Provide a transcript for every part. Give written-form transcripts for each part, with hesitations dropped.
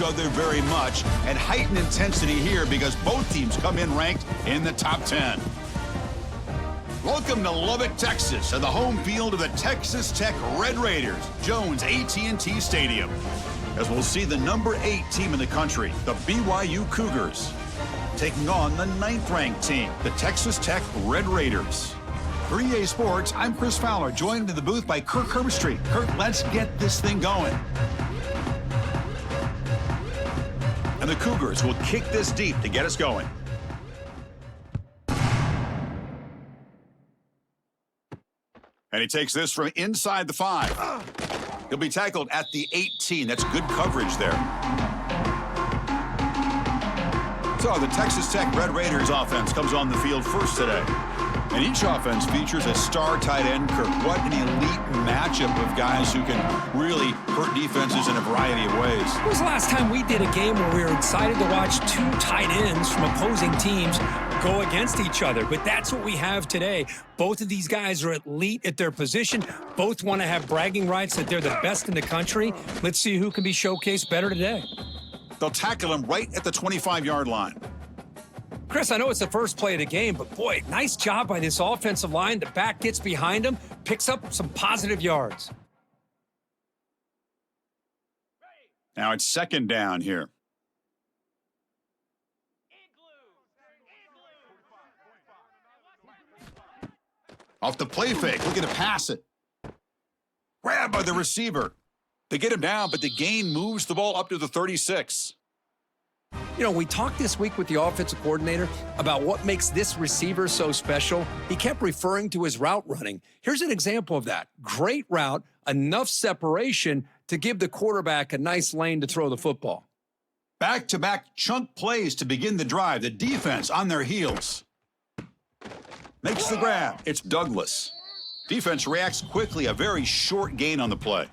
each other very much, and heightened intensity here because both teams come in ranked in the top 10. Welcome to Lubbock, Texas, and the home field of the Texas Tech Red Raiders, Jones AT&T Stadium, as we'll see the number 8 team in the country, the BYU Cougars, taking on the 9th-ranked team, the Texas Tech Red Raiders. For EA Sports, I'm Chris Fowler, joined in the booth by Kirk Herbstreit. Kirk, let's get this thing going. And the Cougars will kick this deep to get us going. And he takes this from inside the 5. He'll be tackled at the 18. That's good coverage there. So the Texas Tech Red Raiders offense comes on the field first today. And each offense features a star tight end, Kirk. What an elite matchup of guys who can really hurt defenses in a variety of ways. When was the last time we did a game where we were excited to watch 2 tight ends from opposing teams go against each other? But that's what we have today. Both of these guys are elite at their position. Both want to have bragging rights that they're the best in the country. Let's see who can be showcased better today. They'll tackle him right at the 25-yard line. Chris, I know it's the first play of the game, but boy, nice job by this offensive line. The back gets behind him, picks up some positive yards. Now it's second down here. Off the play fake, looking to pass it. Grabbed by the receiver. They get him down, but the gain moves the ball up to the 36. You know, we talked this week with the offensive coordinator about what makes this receiver so special. He kept referring to his route running. Here's an example of that. Great route, enough separation to give the quarterback a nice lane to throw the football. Back-to-back chunk plays to begin the drive. The defense on their heels. Makes the grab. It's Douglas. Defense reacts quickly. A very short gain on the play.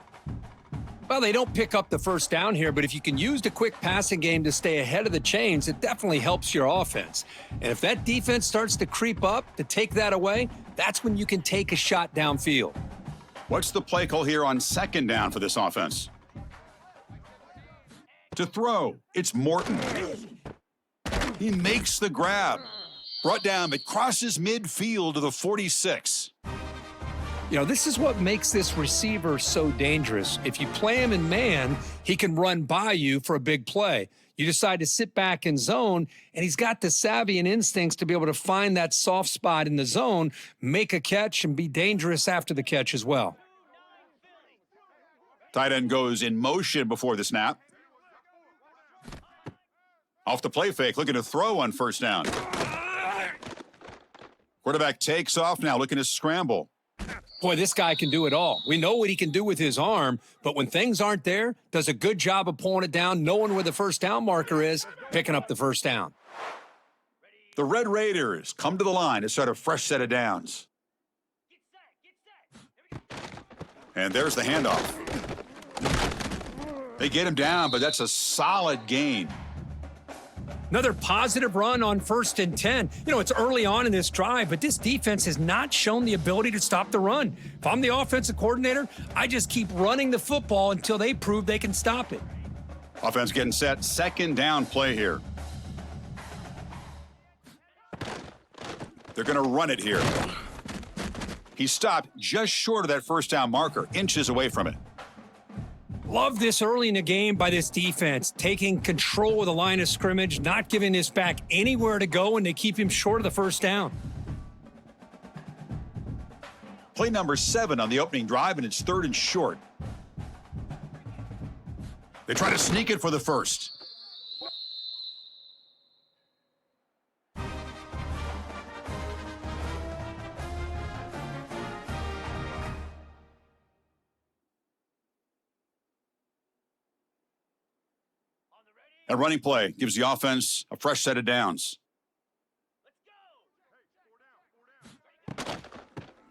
Well, they don't pick up the first down here, but if you can use the quick passing game to stay ahead of the chains, it definitely helps your offense. And if that defense starts to creep up to take that away, that's when you can take a shot downfield. What's the play call here on second down for this offense? To throw, it's Morton. He makes the grab. Brought down, but crosses midfield to the 46. You know, this is what makes this receiver so dangerous. If you play him in man, he can run by you for a big play. You decide to sit back in zone, and he's got the savvy and instincts to be able to find that soft spot in the zone, make a catch, and be dangerous after the catch as well. Tight end goes in motion before the snap. Off the play fake, looking to throw on first down. Quarterback takes off now, looking to scramble. Boy, this guy can do it all. We know what he can do with his arm, but when things aren't there, does a good job of pulling it down, knowing where the first down marker is, picking up the first down. The Red Raiders come to the line to start a fresh set of downs. And there's the handoff. They get him down, but that's a solid gain. Another positive run on 1st and 10. You know, it's early on in this drive, but this defense has not shown the ability to stop the run. If I'm the offensive coordinator, I just keep running the football until they prove they can stop it. Offense getting set. Second down play here. They're going to run it here. He stopped just short of that first down marker, inches away from it. Love this early in the game by this defense, taking control of the line of scrimmage, not giving this back anywhere to go, and they keep him short of the first down. Play number 7 on the opening drive, and it's 3rd and short. They try to sneak it for the first. A running play gives the offense a fresh set of downs.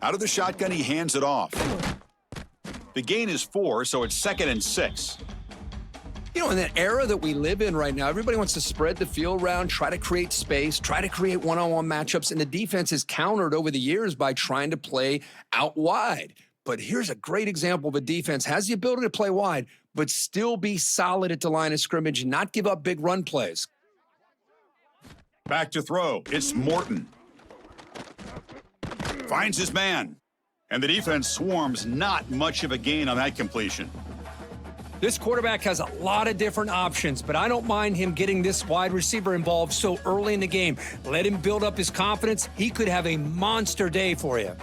Out of the shotgun, he hands it off. The gain is 4, so it's 2nd and 6. You know, in that era that we live in right now, everybody wants to spread the field around, try to create space, try to create one-on-one matchups, and the defense is countered over the years by trying to play out wide. But here's a great example of a defense has the ability to play wide, but still be solid at the line of scrimmage and not give up big run plays. Back to throw. It's Morton. Finds his man. And the defense swarms. Not much of a gain on that completion. This quarterback has a lot of different options, but I don't mind him getting this wide receiver involved so early in the game. Let him build up his confidence. He could have a monster day for you.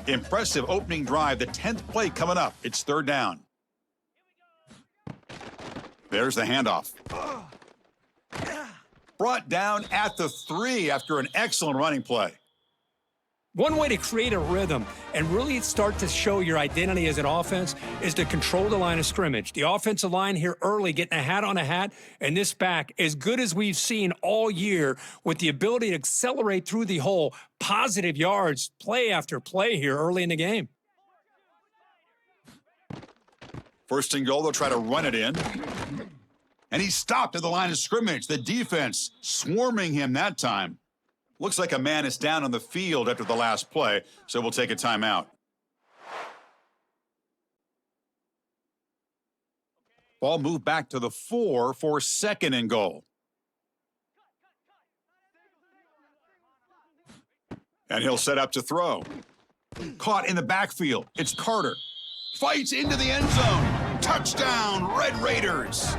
Impressive opening drive. The 10th play coming up. It's third down. There's the handoff. Brought down at the 3 after an excellent running play. One way to create a rhythm and really start to show your identity as an offense is to control the line of scrimmage. The offensive line here early getting a hat on a hat, and this back as good as we've seen all year with the ability to accelerate through the hole, positive yards, play after play here early in the game. First and goal, they'll try to run it in. And he stopped at the line of scrimmage. The defense swarming him that time. Looks like a man is down on the field after the last play, so we'll take a timeout. Ball moved back to the 4 for second and goal. And he'll set up to throw. Caught in the backfield. It's Carter. Fights into the end zone. Touchdown, Red Raiders.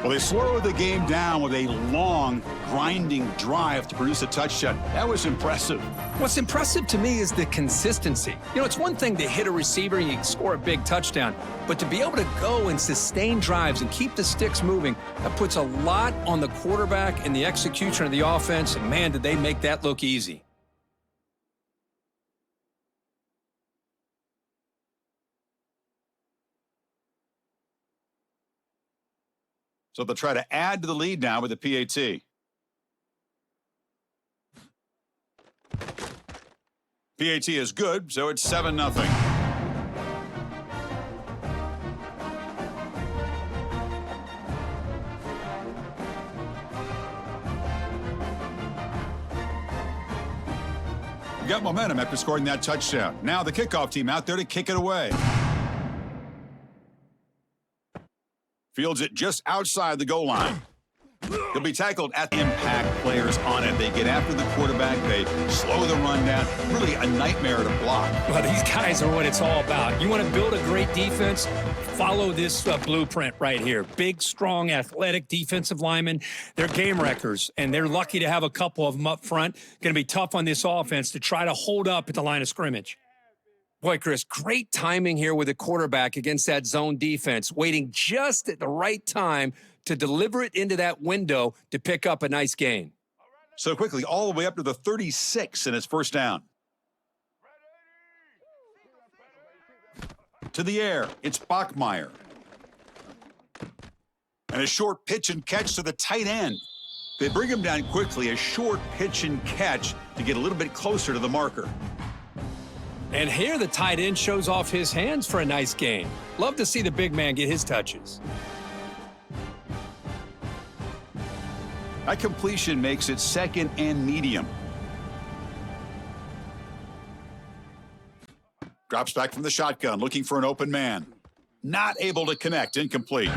Well, they slowed the game down with a long, grinding drive to produce a touchdown. That was impressive. What's impressive to me is the consistency. You know, it's one thing to hit a receiver and you score a big touchdown, but to be able to go and sustain drives and keep the sticks moving, that puts a lot on the quarterback and the execution of the offense, and man, did they make that look easy. So they'll try to add to the lead now with the PAT. PAT is good, so it's 7-0. We got momentum after scoring that touchdown. Now the kickoff team out there to kick it away. Fields it just outside the goal line. They'll be tackled at the impact players on it. They get after the quarterback. They slow the run down. Really a nightmare to block. Well, these guys are what it's all about. You want to build a great defense? Follow this blueprint right here. Big, strong, athletic defensive linemen. They're game wreckers, and they're lucky to have a couple of them up front. Going to be tough on this offense to try to hold up at the line of scrimmage. Boy, Chris, great timing here with the quarterback against that zone defense, waiting just at the right time to deliver it into that window to pick up a nice gain. So quickly, all the way up to the 36 in his first down. To the air, it's Bachmeier. And a short pitch and catch to the tight end. They bring him down quickly, a short pitch and catch to get a little bit closer to the marker. And here the tight end shows off his hands for a nice gain. Love to see the big man get his touches. That completion makes it second and medium. Drops back from the shotgun, looking for an open man. Not able to connect, incomplete.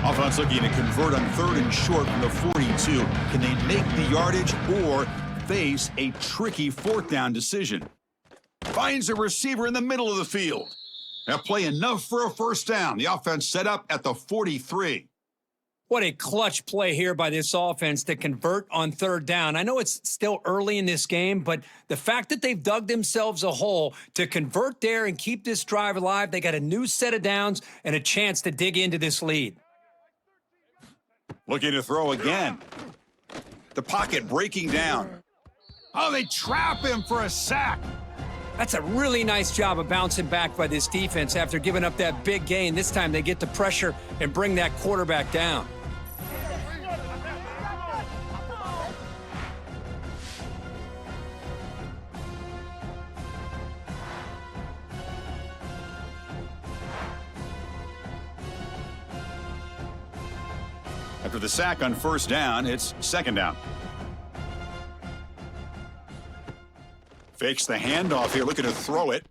Offense looking to convert on third and short from the 42. Can they make the yardage or face a tricky fourth down decision? Finds a receiver in the middle of the field. That play enough for a first down. The offense set up at the 43. What a clutch play here by this offense to convert on third down. I know it's still early in this game, but the fact that they've dug themselves a hole to convert there and keep this drive alive, they got a new set of downs and a chance to dig into this lead. Looking to throw again. The pocket breaking down. Oh, they trap him for a sack. That's a really nice job of bouncing back by this defense after giving up that big gain. This time they get the pressure and bring that quarterback down. After the sack on first down, it's second down. Fakes the handoff here, looking to throw it.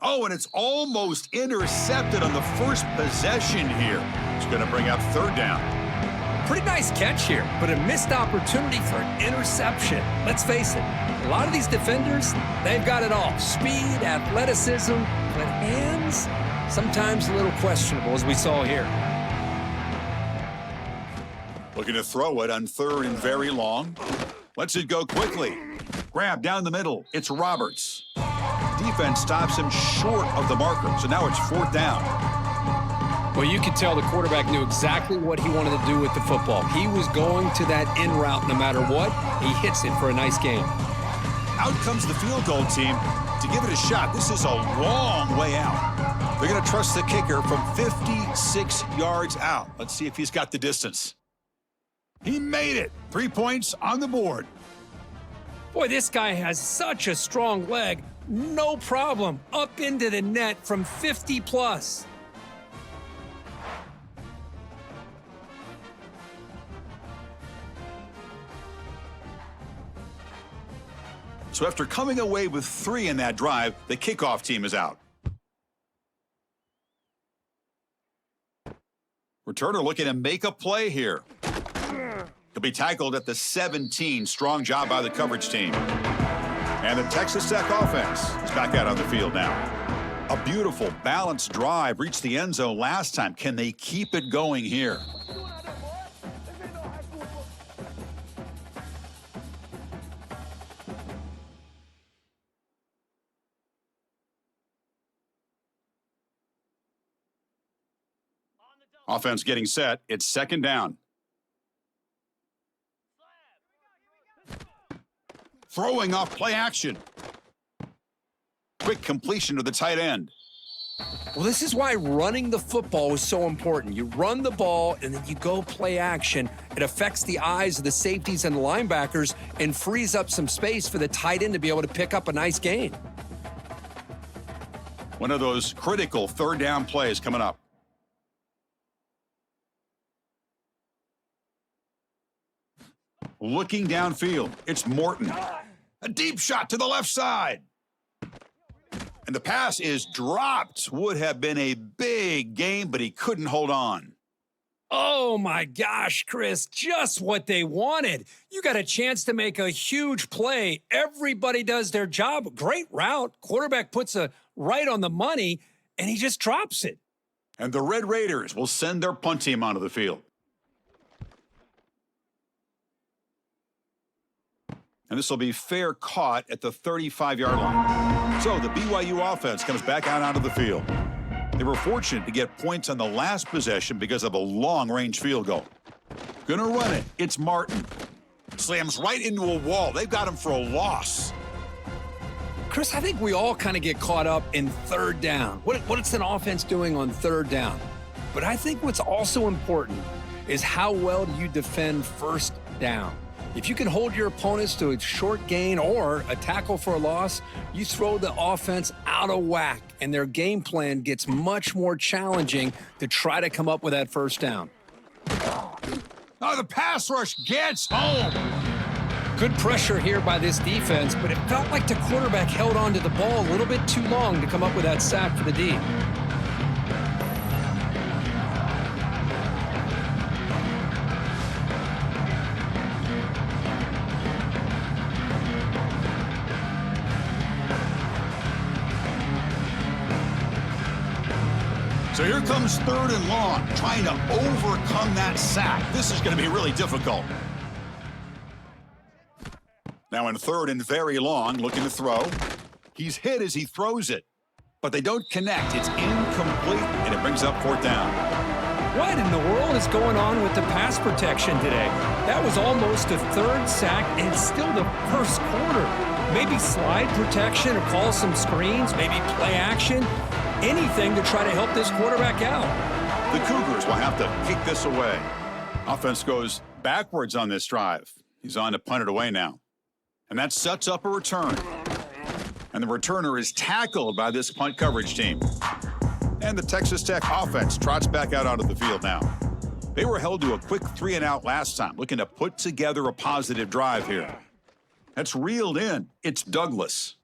Oh, and it's almost intercepted on the first possession here. It's going to bring up third down. Pretty nice catch here, but a missed opportunity for an interception. Let's face it, a lot of these defenders, they've got it all. Speed, athleticism, but hands, sometimes a little questionable, as we saw here. Looking to throw it on third and very long. Lets it go quickly. Grab down the middle. It's Roberts. Defense stops him short of the marker, so now it's fourth down. Well, you could tell the quarterback knew exactly what he wanted to do with the football. He was going to that in route no matter what. He hits it for a nice gain. Out comes the field goal team to give it a shot. This is a long way out. They're going to trust the kicker from 56 yards out. Let's see if he's got the distance. He made it. 3 points on the board. Boy, this guy has such a strong leg. No problem. Up into the net from 50 plus. So after coming away with 3 in that drive, the kickoff team is out. Returner looking to make a play here. He'll be tackled at the 17. Strong job by the coverage team. And the Texas Tech offense is back out on the field now. A beautiful, balanced drive reached the end zone last time. Can they keep it going here? Offense getting set. It's second down. Throwing off play action. Quick completion to the tight end. Well, this is why running the football is so important. You run the ball, and then you go play action. It affects the eyes of the safeties and the linebackers and frees up some space for the tight end to be able to pick up a nice gain. One of those critical third down plays coming up. Looking downfield, it's Morton. A deep shot to the left side. And the pass is dropped. Would have been a big game, but he couldn't hold on. Oh, my gosh, Chris, just what they wanted. You got a chance to make a huge play. Everybody does their job. Great route. Quarterback puts a right on the money, and he just drops it. And the Red Raiders will send their punt team onto the field. And this will be fair caught at the 35-yard line. So the BYU offense comes back out onto the field. They were fortunate to get points on the last possession because of a long-range field goal. Gonna run it. It's Martin. Slams right into a wall. They've got him for a loss. Chris, I think we all kind of get caught up in third down. What's an offense doing on third down? But I think what's also important is how well do you defend first down. If you can hold your opponents to a short gain or a tackle for a loss, you throw the offense out of whack, and their game plan gets much more challenging to try to come up with that first down. Oh, the pass rush gets home. Good pressure here by this defense, but it felt like the quarterback held on to the ball a little bit too long to come up with that sack for the D. So here comes third and long, trying to overcome that sack. This is going to be really difficult. Now in third and very long, looking to throw. He's hit as he throws it, but they don't connect. It's incomplete, and it brings up fourth down. What in the world is going on with the pass protection today? That was almost a third sack, and it's still the first quarter. Maybe slide protection or call some screens, maybe play action. Anything to try to help this quarterback out. The Cougars will have to kick this away. Offense goes backwards on this drive. He's on to punt it away now. And that sets up a return. And the returner is tackled by this punt coverage team. And the Texas Tech offense trots back out onto the field now. They were held to a quick 3-and-out last time, looking to put together a positive drive here. That's reeled in. It's Douglas.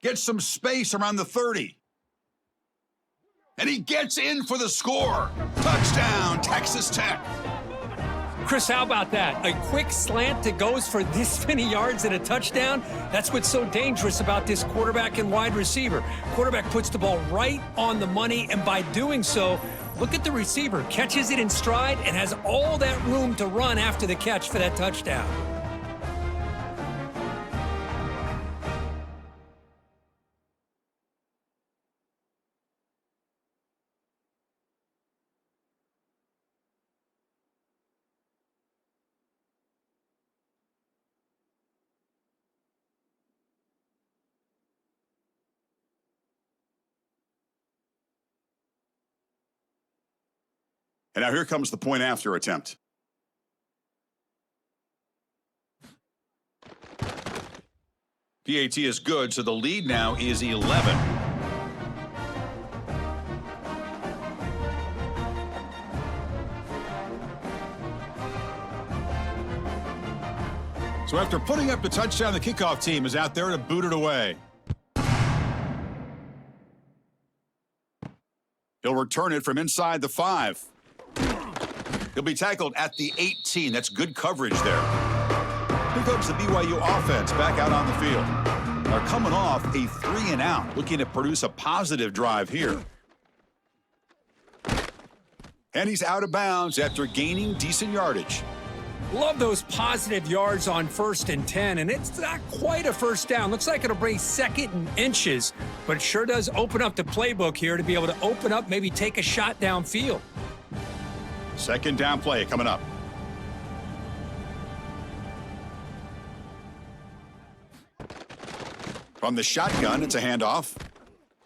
Gets some space around the 30. And he gets in for the score. Touchdown, Texas Tech. Chris, how about that? A quick slant that goes for this many yards and a touchdown? That's what's so dangerous about this quarterback and wide receiver. Quarterback puts the ball right on the money, and by doing so, look at the receiver. Catches it in stride and has all that room to run after the catch for that touchdown. And now here comes the point after attempt. PAT is good, so the lead now is 11. So after putting up the touchdown, the kickoff team is out there to boot it away. He'll return it from inside the 5. He'll be tackled at the 18. That's good coverage there. Here comes the BYU offense back out on the field. They're coming off a 3-and-out, looking to produce a positive drive here. And he's out of bounds after gaining decent yardage. Love those positive yards on 1st and 10, and it's not quite a first down. Looks like it'll bring 2nd and inches, but it sure does open up the playbook here to be able to open up, maybe take a shot downfield. 2nd down play coming up. From the shotgun, it's a handoff.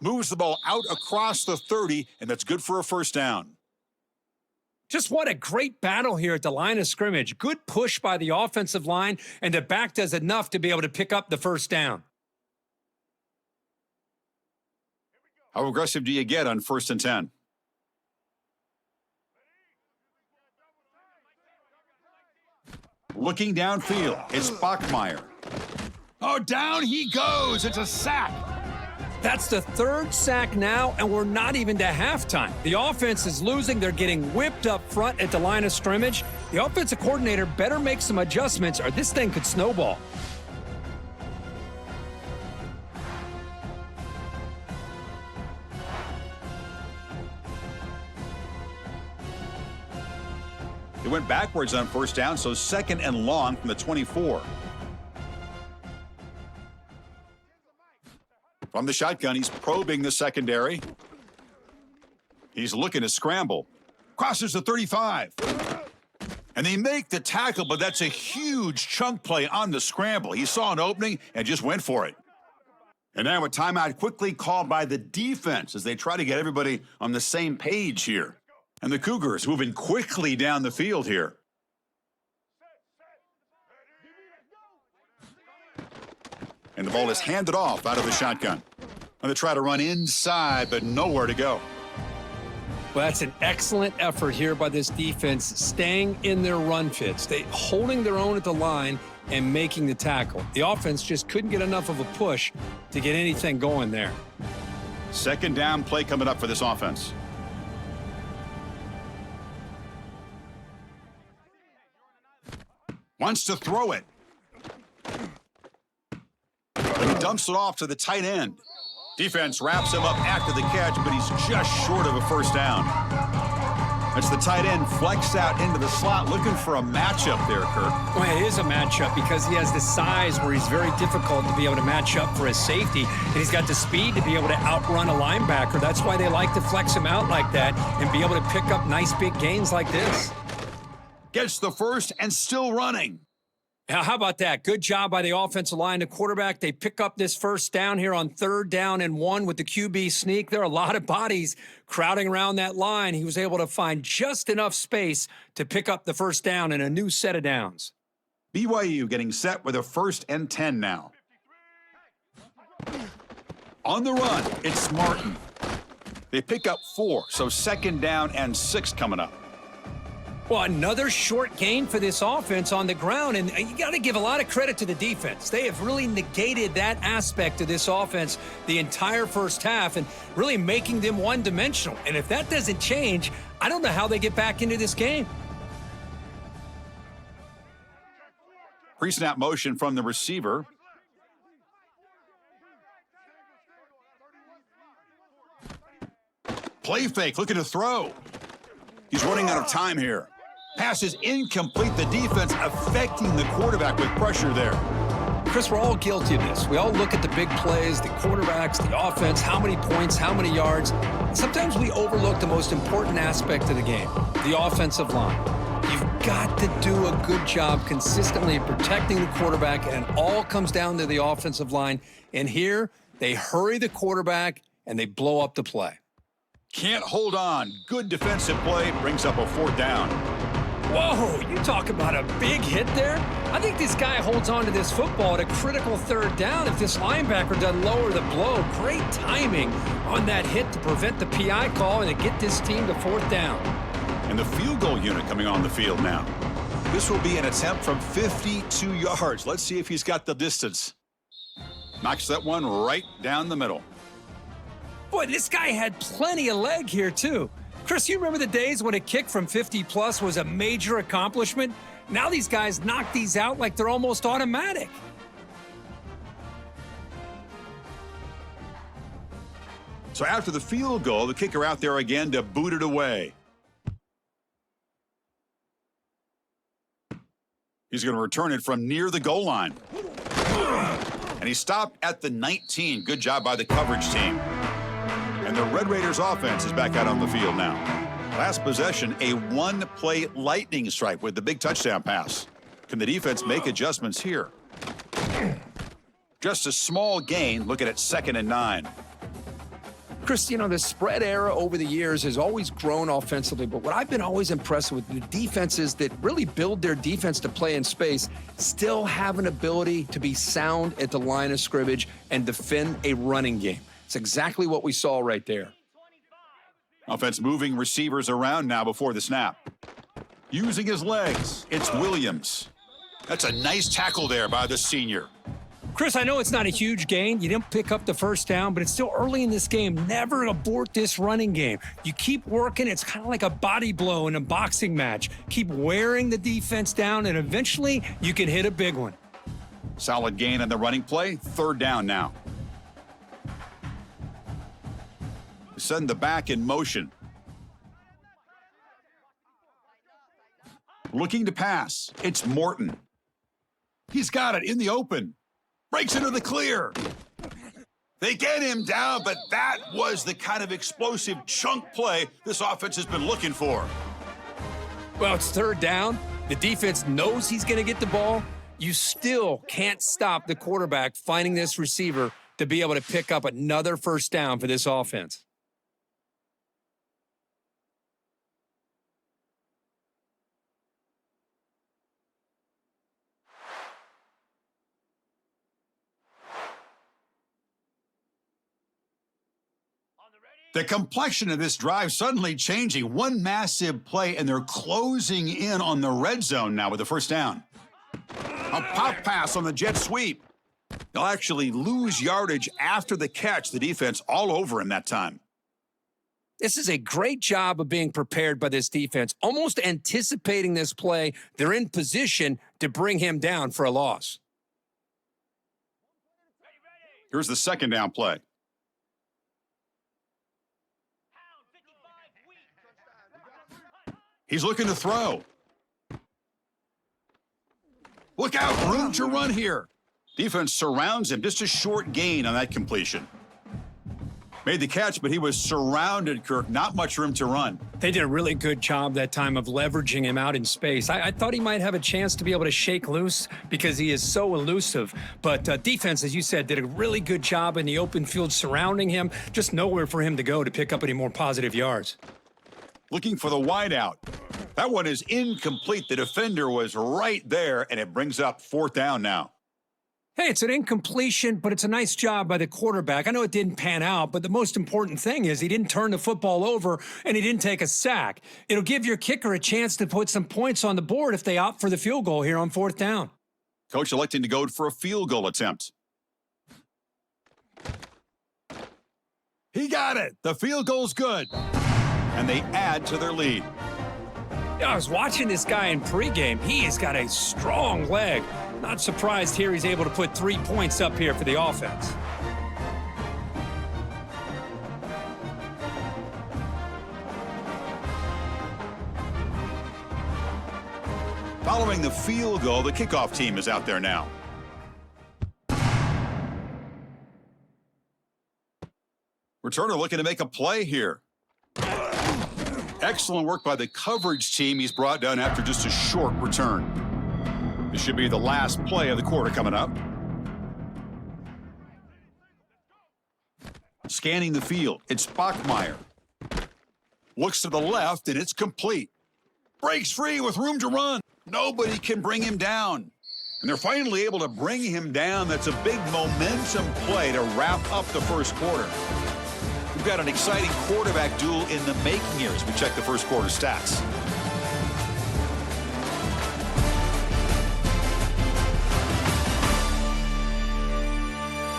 Moves the ball out across the 30, and that's good for a first down. Just what a great battle here at the line of scrimmage. Good push by the offensive line, and the back does enough to be able to pick up the first down. How aggressive do you get on 1st and 10? Looking downfield, it's Bachmeier. Oh, down he goes. It's a sack. That's the 3rd sack now, and we're not even to halftime. The offense is losing. They're getting whipped up front at the line of scrimmage. The offensive coordinator better make some adjustments, or this thing could snowball. They went backwards on 1st down, so 2nd and long from the 24. From the shotgun, he's probing the secondary. He's looking to scramble. Crosses the 35. And they make the tackle, but that's a huge chunk play on the scramble. He saw an opening and just went for it. And now a timeout quickly called by the defense as they try to get everybody on the same page here. And the Cougars moving quickly down the field here. And the ball is handed off out of the shotgun. And they try to run inside, but nowhere to go. Well, that's an excellent effort here by this defense, staying in their run fits. They holding their own at the line and making the tackle. The offense just couldn't get enough of a push to get anything going there. 2nd down play coming up for this offense. Wants to throw it. But he dumps it off to the tight end. Defense wraps him up after the catch, but he's just short of a first down. That's the tight end flexed out into the slot, looking for a matchup there, Kirk. Well, it is a matchup because he has the size where he's very difficult to be able to match up for his safety, and he's got the speed to be able to outrun a linebacker. That's why they like to flex him out like that and be able to pick up nice big gains like this. Gets the first and still running. Now, how about that? Good job by the offensive line. The quarterback, they pick up this first down here on 3rd down and 1 with the QB sneak. There are a lot of bodies crowding around that line. He was able to find just enough space to pick up the first down and a new set of downs. BYU getting set with a 1st and 10 now. On the run, it's Martin. They pick up 4, so 2nd down and 6 coming up. Well, another short gain for this offense on the ground, and you got to give a lot of credit to the defense. They have really negated that aspect of this offense the entire first half and really making them one-dimensional. And if that doesn't change, I don't know how they get back into this game. Pre-snap motion from the receiver. Play fake, looking to throw. He's running out of time here. Pass is incomplete. The defense affecting the quarterback with pressure there. Chris, we're all guilty of this. We all look at the big plays, the quarterbacks, the offense, how many points, how many yards. Sometimes we overlook the most important aspect of the game, the offensive line. You've got to do a good job consistently protecting the quarterback, and it all comes down to the offensive line. And here, they hurry the quarterback, and they blow up the play. Can't hold on. Good defensive play brings up a 4th down. Whoa, you talk about a big hit there? I think this guy holds on to this football at a critical 3rd down if this linebacker doesn't lower the blow. Great timing on that hit to prevent the PI call and to get this team to 4th down. And the field goal unit coming on the field now. This will be an attempt from 52 yards. Let's see if he's got the distance. Knocks that one right down the middle. Boy, this guy had plenty of leg here, too. Chris, you remember the days when a kick from 50-plus was a major accomplishment? Now these guys knock these out like they're almost automatic. So after the field goal, the kicker out there again to boot it away. He's going to return it from near the goal line. And he stopped at the 19. Good job by the coverage team. And the Red Raiders offense is back out on the field now. Last possession, a 1-play lightning strike with the big touchdown pass. Can the defense make adjustments here? Just a small gain. Looking at 2nd and 9. Chris, you know, the spread era over the years has always grown offensively, but what I've been always impressed with, the defenses that really build their defense to play in space still have an ability to be sound at the line of scrimmage and defend a running game. It's exactly what we saw right there. Offense moving receivers around now before the snap. Using his legs, it's Williams. That's a nice tackle there by the senior. Chris, I know it's not a huge gain. You didn't pick up the 1st down, but it's still early in this game. Never abort this running game. You keep working. It's kind of like a body blow in a boxing match. Keep wearing the defense down, and eventually you can hit a big one. Solid gain on the running play. 3rd down now. Send the back in motion. Looking to pass. It's Morton. He's got it in the open. Breaks into the clear. They get him down, but that was the kind of explosive chunk play this offense has been looking for. Well, it's 3rd down. The defense knows he's going to get the ball. You still can't stop the quarterback finding this receiver to be able to pick up another 1st down for this offense. The complexion of this drive suddenly changing. One massive play, and they're closing in on the red zone now with the 1st down. A pop pass on the jet sweep. They'll actually lose yardage after the catch. The defense all over him that time. This is a great job of being prepared by this defense, almost anticipating this play. They're in position to bring him down for a loss. Here's the 2nd down play. He's looking to throw. Look out, room to run here. Defense surrounds him. Just a short gain on that completion. Made the catch, but he was surrounded, Kirk. Not much room to run. They did a really good job that time of leveraging him out in space. I thought he might have a chance to be able to shake loose because he is so elusive. But defense, as you said, did a really good job in the open field surrounding him. Just nowhere for him to go to pick up any more positive yards. Looking for the wideout. That one is incomplete. The defender was right there, and it brings up 4th down now. Hey, it's an incompletion, but it's a nice job by the quarterback. I know it didn't pan out, but the most important thing is he didn't turn the football over and he didn't take a sack. It'll give your kicker a chance to put some points on the board if they opt for the field goal here on 4th down. Coach electing to go for a field goal attempt. He got it. The field goal's good. And they add to their lead. I was watching this guy in pregame. He has got a strong leg. Not surprised here he's able to put 3 points up here for the offense. Following the field goal, the kickoff team is out there now. Returner looking to make a play here. Excellent work by the coverage team. He's brought down after just a short return. This should be the last play of the quarter coming up. Scanning the field, it's Bachmeier. Looks to the left, and it's complete. Breaks free with room to run. Nobody can bring him down. And they're finally able to bring him down. That's a big momentum play to wrap up the first quarter. We've got an exciting quarterback duel in the making here as we check the first quarter stats.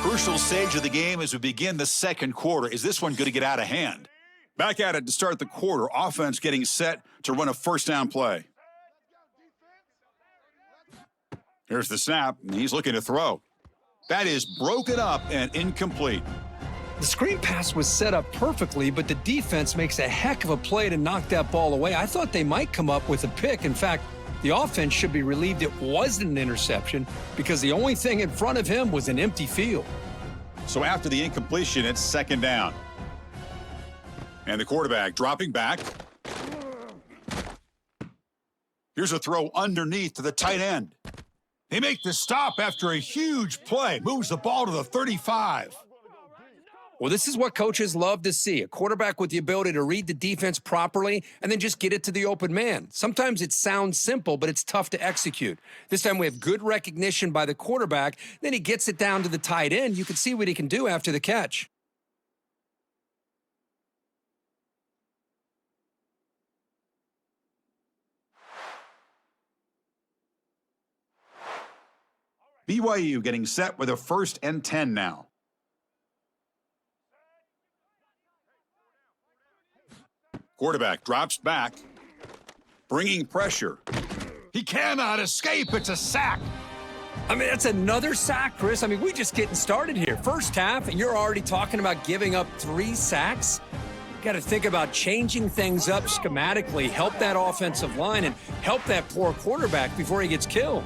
Crucial stage of the game as we begin the second quarter. Is this one going to get out of hand? Back at it to start the quarter. Offense getting set to run a first down play. Here's the snap, and he's looking to throw. That is broken up and incomplete. The screen pass was set up perfectly, but the defense makes a heck of a play to knock that ball away. I thought they might come up with a pick. In fact, the offense should be relieved it wasn't an interception because the only thing in front of him was an empty field. So after the incompletion, it's second down. And the quarterback dropping back. Here's a throw underneath to the tight end. They make the stop after a huge play. Moves the ball to the 35. Well, this is what coaches love to see, a quarterback with the ability to read the defense properly and then just get it to the open man. Sometimes it sounds simple, but it's tough to execute. This time we have good recognition by the quarterback. Then he gets it down to the tight end. You can see what he can do after the catch. BYU getting set with a 1st and 10 now. Quarterback drops back, bringing pressure. He cannot escape. It's a sack. I mean, that's another sack, Chris. I mean, we're just getting started here. First half, and you're already talking about giving up 3 sacks. You got to think about changing things up schematically, help that offensive line, and help that poor quarterback before he gets killed.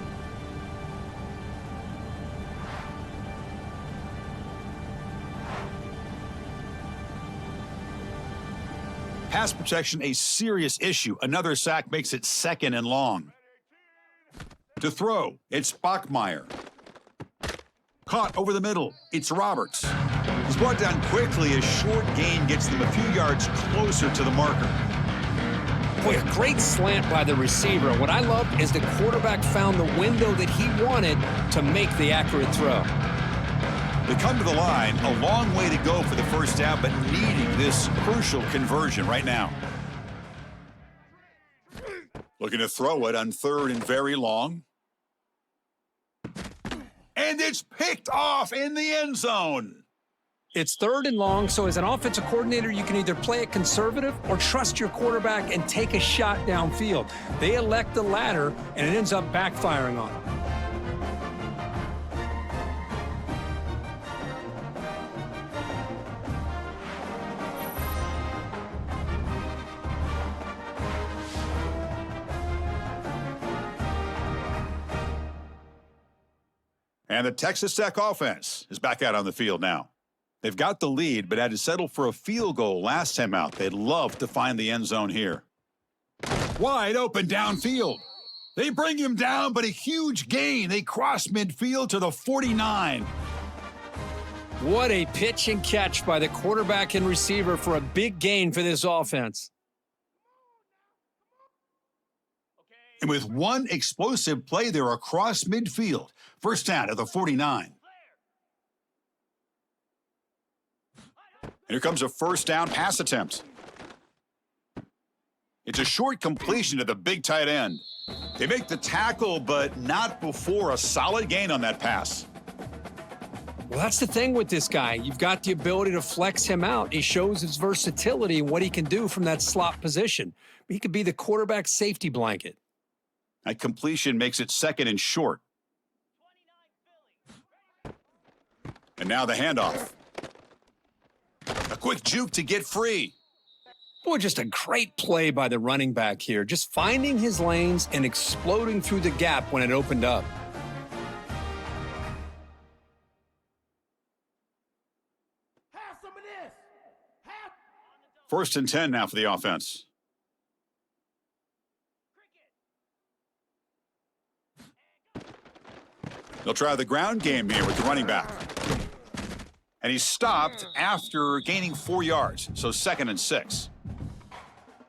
Pass protection, a serious issue. Another sack makes it 2nd and long. To throw, it's Bachmeier. Caught over the middle, it's Roberts. He's brought down quickly. A short gain gets them a few yards closer to the marker. Boy, a great slant by the receiver. What I love is the quarterback found the window that he wanted to make the accurate throw. They come to the line, a long way to go for the first down, but needing this crucial conversion right now. Looking to throw it on 3rd and very long. And it's picked off in the end zone. It's 3rd and long, so as an offensive coordinator, you can either play it conservative or trust your quarterback and take a shot downfield. They elect the latter, and it ends up backfiring on them. And the Texas Tech offense is back out on the field now. They've got the lead, but had to settle for a field goal last time out. They'd love to find the end zone here. Wide open downfield. They bring him down, but a huge gain. They cross midfield to the 49. What a pitch and catch by the quarterback and receiver for a big gain for this offense. And with one explosive play, they're across midfield. First down at the 49. And here comes a first down pass attempt. It's a short completion to the big tight end. They make the tackle, but not before a solid gain on that pass. Well, that's the thing with this guy. You've got the ability to flex him out. He shows his versatility and what he can do from that slot position. He could be the quarterback safety blanket. That completion makes it second and short. And now the handoff. A quick juke to get free. Boy, just a great play by the running back here. Just finding his lanes and exploding through the gap when it opened up. First and 10 now for the offense. They'll try the ground game here with the running back. And he's stopped after gaining 4 yards, so second and 6.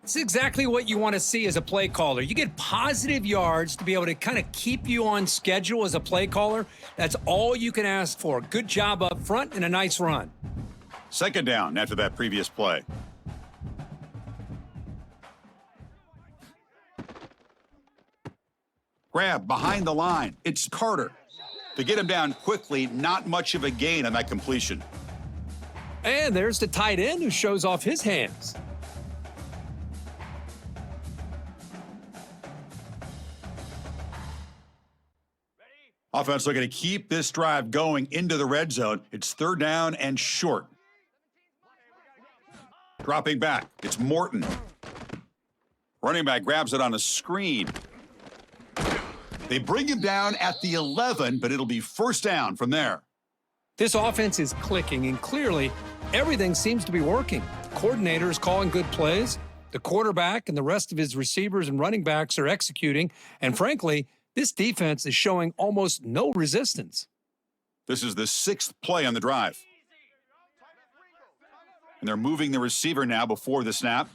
It's exactly what you want to see as a play caller. You get positive yards to be able to kind of keep you on schedule as a play caller. That's all you can ask for. Good job up front and a nice run. Second down after that previous play. Grab behind the line. It's Carter. To get him down quickly, not much of a gain on that completion. And there's the tight end who shows off his hands. Offense looking to keep this drive going into the red zone. It's third down and short. Dropping back. It's Morton. Running back grabs it on a screen. They bring him down at the 11, but it'll be first down from there. This offense is clicking, and clearly everything seems to be working. The coordinator is calling good plays. The quarterback and the rest of his receivers and running backs are executing. And frankly, this defense is showing almost no resistance. This is the 6th play on the drive. And they're moving the receiver now before the snap.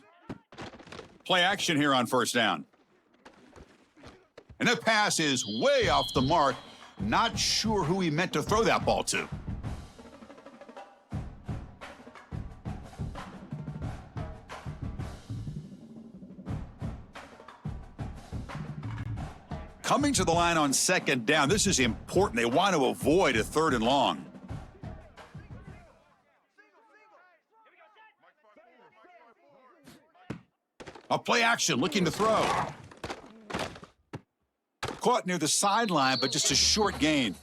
Play action here on first down. And that pass is way off the mark. Not sure who he meant to throw that ball to. Coming to the line on second down. This is important. They want to avoid a third and long. A play action, looking to throw. Caught near the sideline, but just a short gain.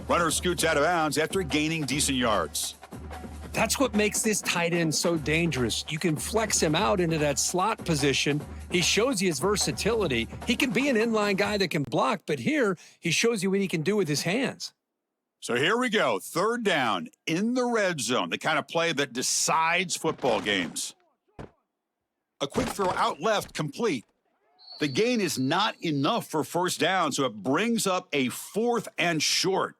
Runner scoots out of bounds after gaining decent yards. That's what makes this tight end so dangerous. You can flex him out into that slot position. He shows you his versatility. He can be an inline guy that can block, but here he shows you what he can do with his hands. So here we go. Third down in the red zone, the kind of play that decides football games. A quick throw out left, complete. The gain is not enough for first down, so it brings up a 4th and short.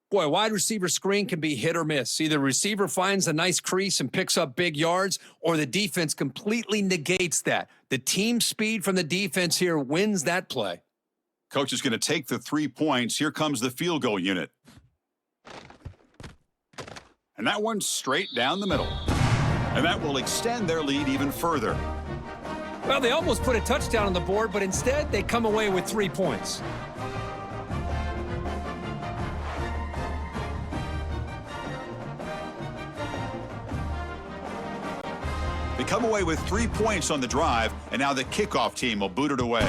Boy, a wide receiver screen can be hit or miss. Either receiver finds a nice crease and picks up big yards, or the defense completely negates that. The team speed from the defense here wins that play. Coach is going to take the 3 points. Here comes the field goal unit. And that one's straight down the middle. And that will extend their lead even further. Well, they almost put a touchdown on the board, but instead they come away with 3 points. They come away with 3 points on the drive, and now the kickoff team will boot it away.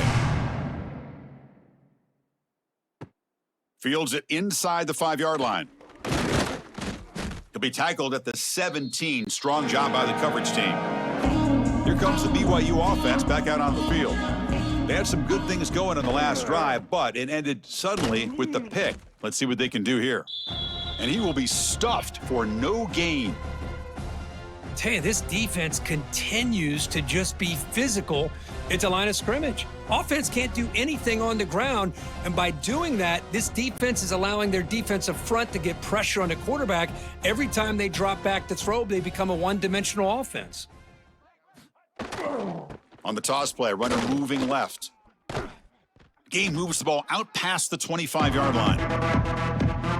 Fields it inside the 5-yard line. He'll be tackled at the 17. Strong job by the coverage team. Here comes the BYU offense back out on the field. They had some good things going on the last drive, but it ended suddenly with the pick. Let's see what they can do here. And he will be stuffed for no gain. Tell you, this defense continues to just be physical. It's a line of scrimmage. Offense can't do anything on the ground, and by doing that, this defense is allowing their defensive front to get pressure on the quarterback. Every time they drop back to throw, they become a one-dimensional offense. On the toss play, runner moving left. game moves the ball out past the 25-yard line.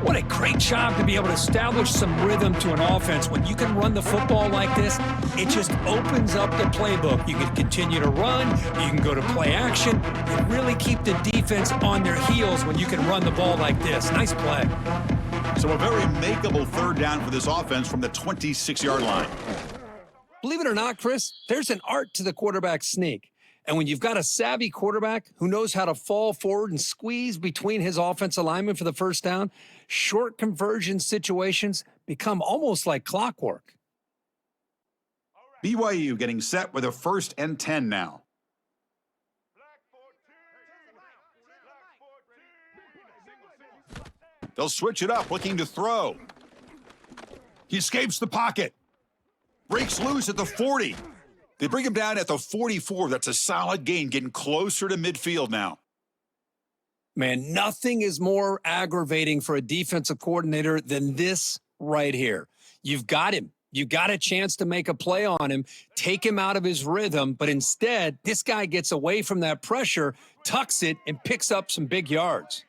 What a great job to be able to establish some rhythm to an offense. When you can run the football like this, it just opens up the playbook. You can continue to run. You can go to play action. You really keep the defense on their heels when you can run the ball like this. Nice play. So a very makeable third down for this offense from the 26-yard line. Believe it or not, Chris, there's an art to the quarterback sneak. And when you've got a savvy quarterback who knows how to fall forward and squeeze between his offensive linemen for the first down, short conversion situations become almost like clockwork. BYU getting set with a 1st and 10 now. They'll switch it up, looking to throw. He escapes the pocket. Breaks loose at the 40. They bring him down at the 44. That's a solid gain, getting closer to midfield now. Man, nothing is more aggravating for a defensive coordinator than this right here. You've got him. You got a chance to make a play on him, take him out of his rhythm, but instead, this guy gets away from that pressure, tucks it, and picks up some big yards.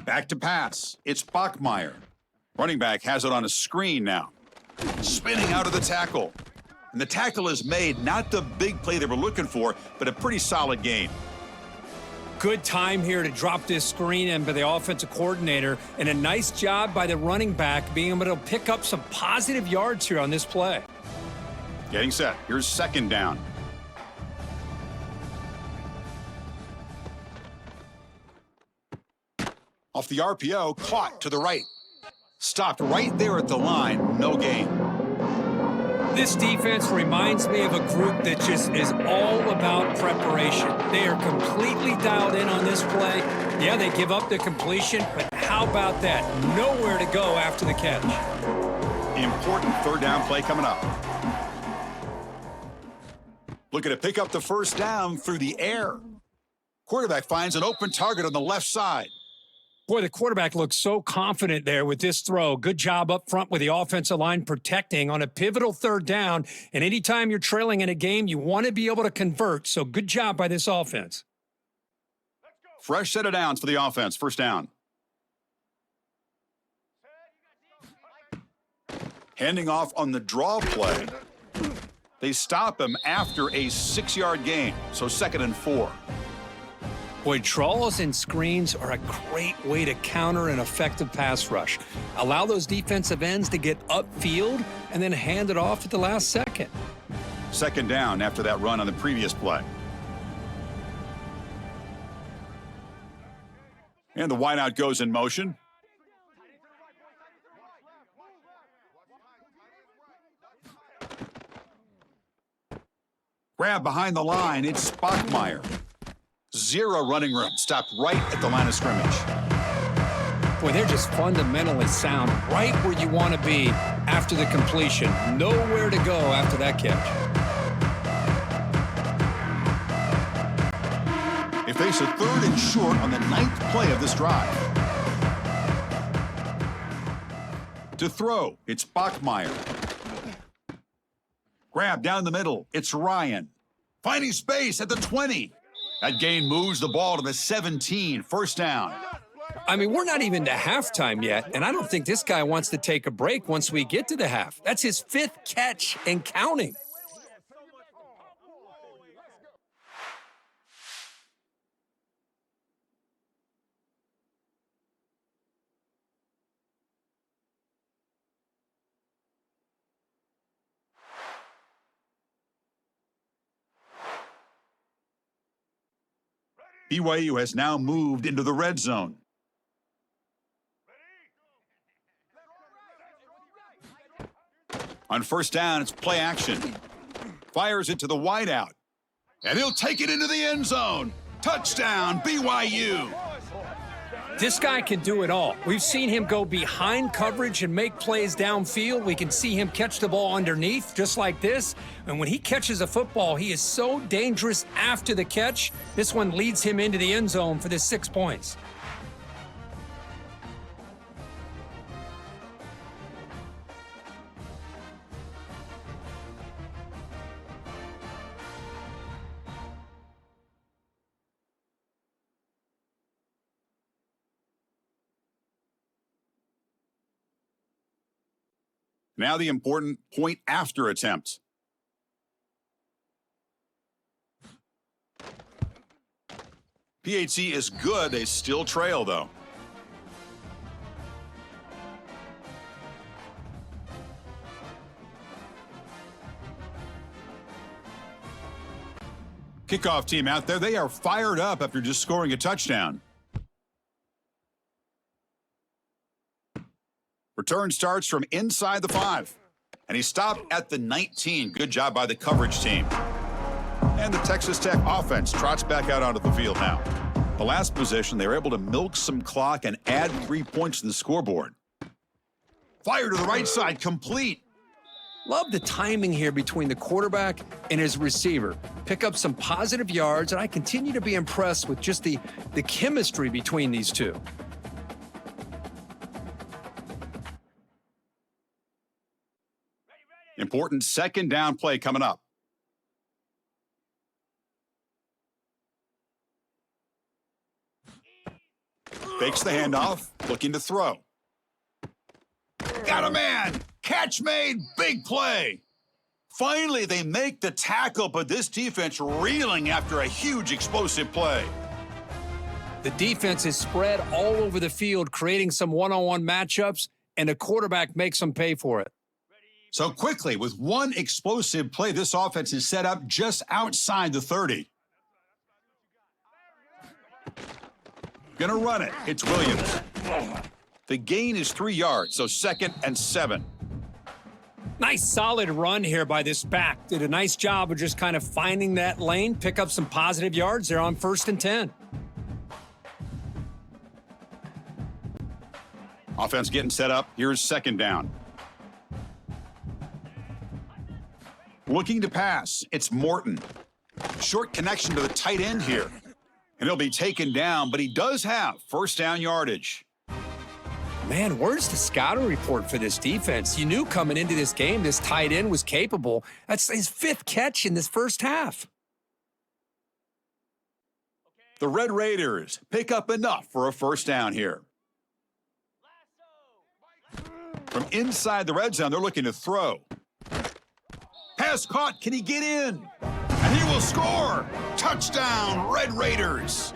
Back to pass. It's Bachmeier. Running back has it on a screen now. Spinning out of the tackle. And the tackle is made, not the big play they were looking for, but a pretty solid gain. Good time here to drop this screen in by the offensive coordinator, and a nice job by the running back being able to pick up some positive yards here on this play. Getting set. Here's 2nd down. Off the RPO, caught to the right. Stopped right there at the line, no gain. This defense reminds me of a group that just is all about preparation. They are completely dialed in on this play. Yeah, they give up the completion, but how about that? Nowhere to go after the catch. Important 3rd down play coming up. Looking to pick up the 1st down through the air. Quarterback finds an open target on the left side. Boy, the quarterback looks so confident there with this throw. Good job up front with the offensive line protecting on a pivotal 3rd down. And anytime you're trailing in a game, you want to be able to convert. So good job by this offense. Fresh set of downs for the offense. 1st down. Handing off on the draw play. They stop him after a 6-yard gain. So 2nd and 4. Boy, draws and screens are a great way to counter an effective pass rush. Allow those defensive ends to get upfield and then hand it off at the last second. 2nd down after that run on the previous play. And the wideout goes in motion. Grab behind the line. It's Bachmeier. 0 running room. Stopped right at the line of scrimmage. Boy, they're just fundamentally sound right where you want to be after the completion. Nowhere to go after that catch. They face a 3rd and short on the 9th play of this drive. To throw, it's Bachmeier. Grab down the middle. It's Ryan. Finding space at the 20. That gain moves the ball to the 17, 1st down. I mean, we're not even to halftime yet, and I don't think this guy wants to take a break once we get to the half. That's his 5th catch and counting. BYU has now moved into the red zone. On 1st down, it's play action. Fires it to the wideout. And he'll take it into the end zone. Touchdown, BYU. This guy can do it all. We've seen him go behind coverage and make plays downfield. We can see him catch the ball underneath, just like this. And when he catches a football, he is so dangerous after the catch. This one leads him into the end zone for the 6 points. Now the important point after attempt. PAT is good. They still trail, though. Kickoff team out there. They are fired up after just scoring a touchdown. Return starts from inside the 5. And he stopped at the 19. Good job by the coverage team. And the Texas Tech offense trots back out onto the field now. The last possession, they were able to milk some clock and add 3 points to the scoreboard. Fire to the right side, complete. Love the timing here between the quarterback and his receiver. Pick up some positive yards, and I continue to be impressed with just the chemistry between these two. Important second down play coming up. Fakes the handoff, looking to throw. Got a man! Catch made, big play! Finally, they make the tackle, but this defense reeling after a huge explosive play. The defense is spread all over the field, creating some one-on-one matchups, and the quarterback makes them pay for it. So quickly, with one explosive play, this offense is set up just outside the 30. Gonna run it. It's Williams. The gain is 3 yards, so 2nd and 7. Nice solid run here by this back. Did a nice job of just kind of finding that lane, pick up some positive yards there on 1st and 10. Offense getting set up. Here's 2nd down. Looking to pass. It's Morton. Short connection to the tight end here. And he'll be taken down, but he does have 1st down yardage. Man, where's the scouting report for this defense? You knew coming into this game this tight end was capable. That's his 5th catch in this first half. The Red Raiders pick up enough for a 1st down here. From inside the red zone, they're looking to throw. Pass caught. Can he get in? And he will score. Touchdown, Red Raiders.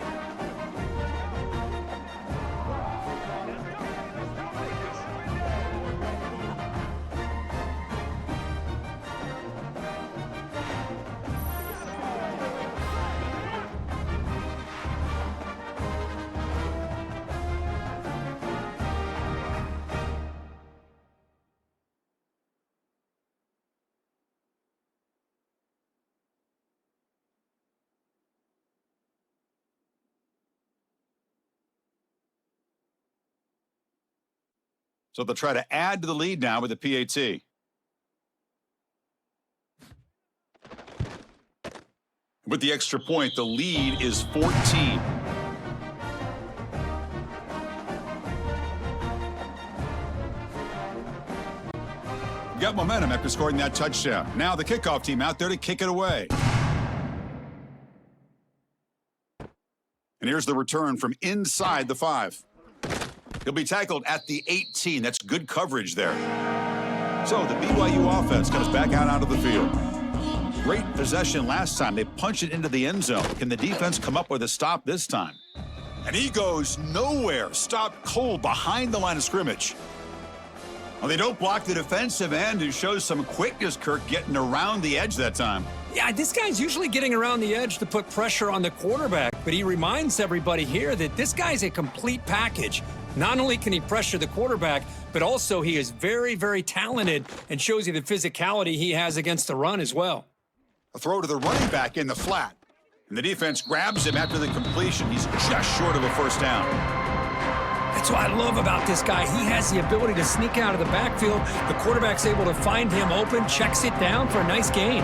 So they'll try to add to the lead now with the PAT. With the extra point, the lead is 14. Got momentum after scoring that touchdown. Now the kickoff team out there to kick it away. And here's the return from inside the 5. He'll be tackled at the 18. That's good coverage there. So the BYU offense comes back out onto the field. Great possession last time. They punch it into the end zone. Can the defense come up with a stop this time? And he goes nowhere. Stopped cold behind the line of scrimmage. Well, they don't block the defensive end, who shows some quickness, Kirk, getting around the edge that time. Yeah, this guy's usually getting around the edge to put pressure on the quarterback, but he reminds everybody here that this guy's a complete package. Not only can he pressure the quarterback, but also he is very, very talented and shows you the physicality he has against the run as well. A throw to the running back in the flat. And the defense grabs him after the completion. He's just short of a 1st down. That's what I love about this guy. He has the ability to sneak out of the backfield. The quarterback's able to find him open, checks it down for a nice gain.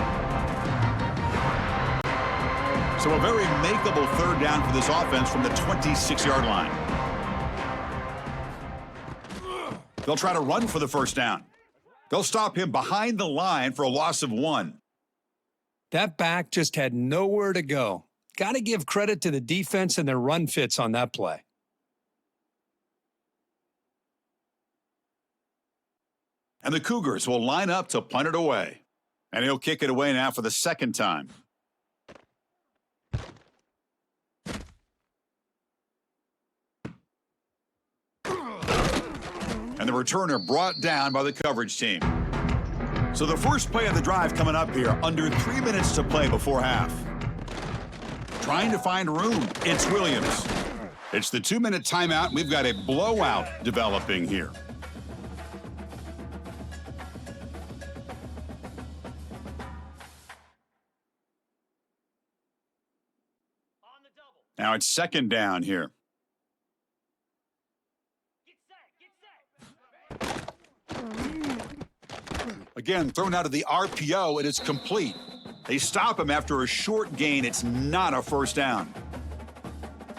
So a very makeable 3rd down for this offense from the 26-yard line. They'll try to run for the 1st down. They'll stop him behind the line for a loss of 1. That back just had nowhere to go. Got to give credit to the defense and their run fits on that play. And the Cougars will line up to punt it away. And he'll kick it away now for the second time. And the returner brought down by the coverage team. So the first play of the drive coming up here, under 3 minutes to play before half. Trying to find room, it's Williams. It's the 2-minute timeout, and we've got a blowout developing here. Now it's second down here. Again, thrown out of the RPO, and it's complete. They stop him after a short gain. It's not a first down.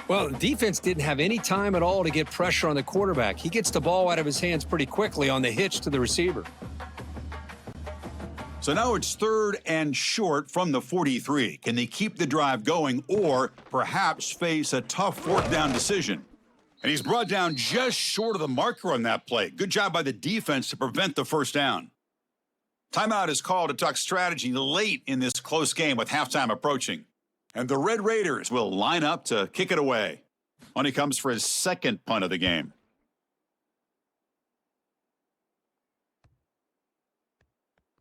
Well, the defense didn't have any time at all to get pressure on the quarterback. He gets the ball out of his hands pretty quickly on the hitch to the receiver. So now it's third and short from the 43. Can they keep the drive going or perhaps face a tough fourth down decision? And he's brought down just short of the marker on that play. Good job by the defense to prevent the first down. Timeout is called to talk strategy late in this close game with halftime approaching. And the Red Raiders will line up to kick it away. On he comes for his second punt of the game.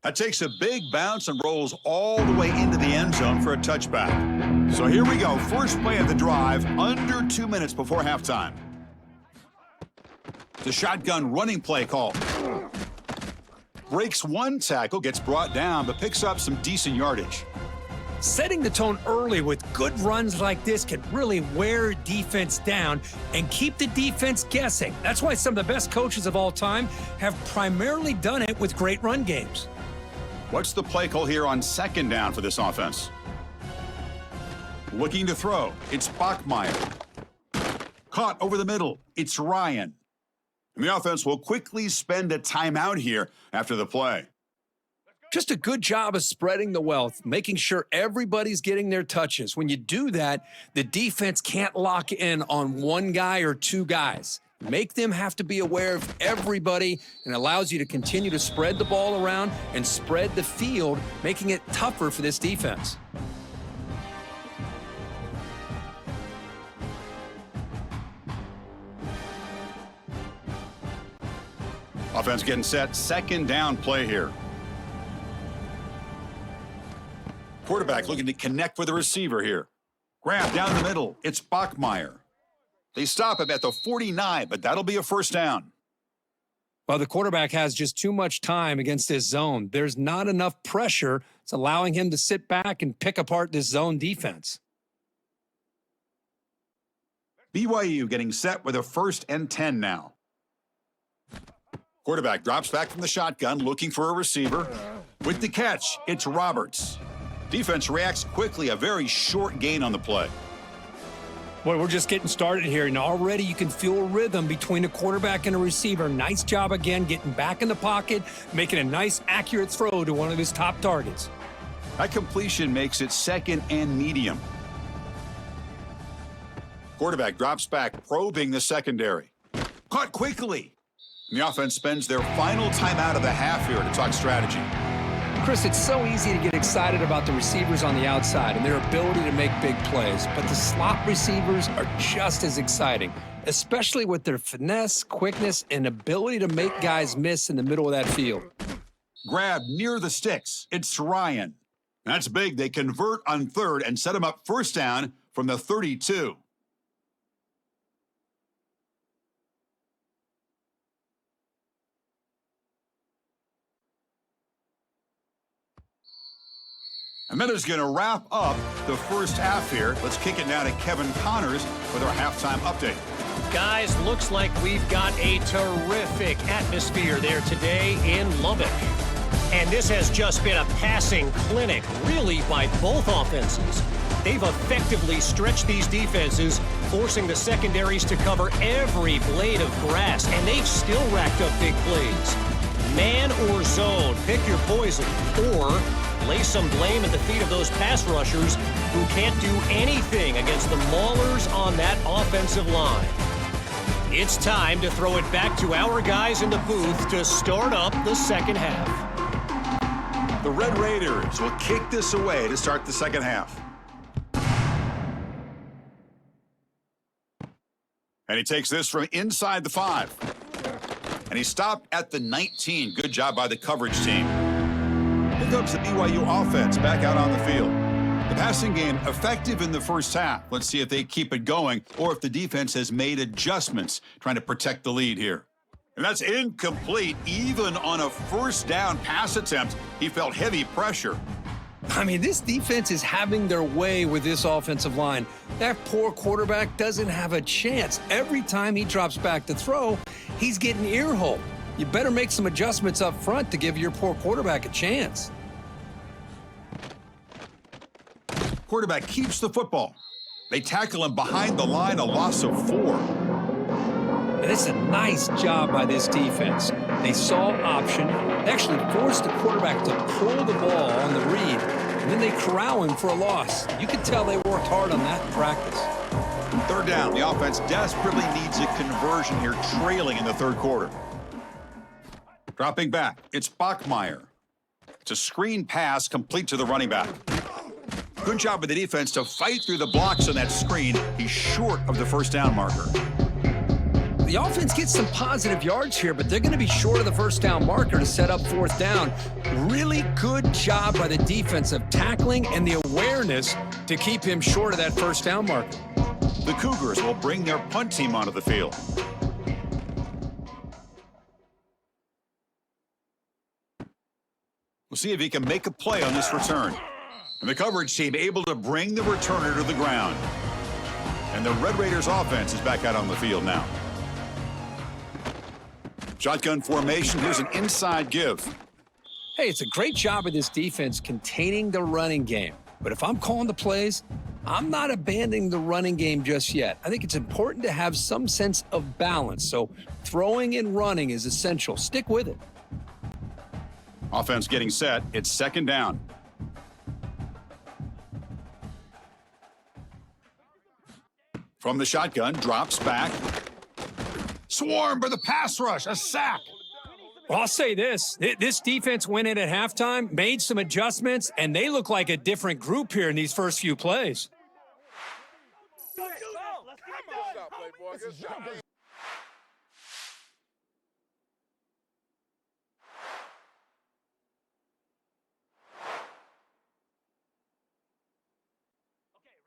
That takes a big bounce and rolls all the way into the end zone for a touchback. So here we go. First play of the drive, under 2 minutes before halftime. The shotgun running play call. Breaks one tackle, gets brought down, but picks up some decent yardage. Setting the tone early with good runs like this can really wear defense down and keep the defense guessing. That's why some of the best coaches of all time have primarily done it with great run games. What's the play call here on second down for this offense? Looking to throw. It's Bachmeier. Caught over the middle. It's Ryan. And the offense will quickly spend a timeout here after the play. Just a good job of spreading the wealth, making sure everybody's getting their touches. When you do that, the defense can't lock in on one guy or two guys. Make them have to be aware of everybody, and allows you to continue to spread the ball around and spread the field, making it tougher for this defense. Offense getting set. Second down play here. Quarterback looking to connect with the receiver here. Grab down the middle. It's Bachmeier. They stop him at the 49, but that'll be a first down. Well, the quarterback has just too much time against this zone. There's not enough pressure. It's allowing him to sit back and pick apart this zone defense. BYU getting set with a 1st and 10 now. Quarterback drops back from the shotgun, looking for a receiver. With the catch, it's Roberts. Defense reacts quickly, a very short gain on the play. Boy, we're just getting started here, and already you can feel a rhythm between a quarterback and a receiver. Nice job again getting back in the pocket, making a nice, accurate throw to one of his top targets. That completion makes it 2nd and medium. Quarterback drops back, probing the secondary. Caught quickly. And the offense spends their final timeout of the half here to talk strategy. Chris, it's so easy to get excited about the receivers on the outside and their ability to make big plays, but the slot receivers are just as exciting, especially with their finesse, quickness, and ability to make guys miss in the middle of that field. Grab near the sticks. It's Ryan. That's big. They convert on 3rd and set him up first down from the 32. And that is going to wrap up the first half here. Let's kick it now to Kevin Connors with our halftime update. Guys, looks like we've got a terrific atmosphere there today in Lubbock. And this has just been a passing clinic, really, by both offenses. They've effectively stretched these defenses, forcing the secondaries to cover every blade of grass, and they've still racked up big plays. Man or zone, pick your poison, or lay some blame at the feet of those pass rushers who can't do anything against the maulers on that offensive line. It's time to throw it back to our guys in the booth to start up the second half. The Red Raiders will kick this away to start the second half. And he takes this from inside the 5. And he stopped at the 19. Good job by the coverage team. Here comes the BYU offense back out on the field. The passing game effective in the first half. Let's see if they keep it going or if the defense has made adjustments trying to protect the lead here. And that's incomplete. Even on a first down pass attempt, he felt heavy pressure. I mean, this defense is having their way with this offensive line. That poor quarterback doesn't have a chance. Every time he drops back to throw, he's getting ear-holed. You better make some adjustments up front to give your poor quarterback a chance. Quarterback keeps the football. They tackle him behind the line, a loss of 4. And it's a nice job by this defense. They saw option. They actually forced the quarterback to pull the ball on the read, and then they corral him for a loss. You could tell they worked hard on that in practice. Third down. The offense desperately needs a conversion here, trailing in the third quarter. Dropping back. It's Bachmeier. It's a screen pass complete to the running back. Good job by the defense to fight through the blocks on that screen. He's short of the first down marker. The offense gets some positive yards here, but they're going to be short of the first down marker to set up fourth down. Really good job by the defense of tackling and the awareness to keep him short of that first down marker. The Cougars will bring their punt team onto the field. We'll see if he can make a play on this return. And the coverage team able to bring the returner to the ground. And the Red Raiders offense is back out on the field now. Shotgun formation. Here's an inside give. Hey, it's a great job of this defense containing the running game. But if I'm calling the plays, I'm not abandoning the running game just yet. I think it's important to have some sense of balance. So throwing and running is essential. Stick with it. Offense getting set. It's second down. From the shotgun, drops back. Swarmed by the pass rush, a sack. Well, I'll say this. This defense went in at halftime, made some adjustments, and they look like a different group here in these first few plays.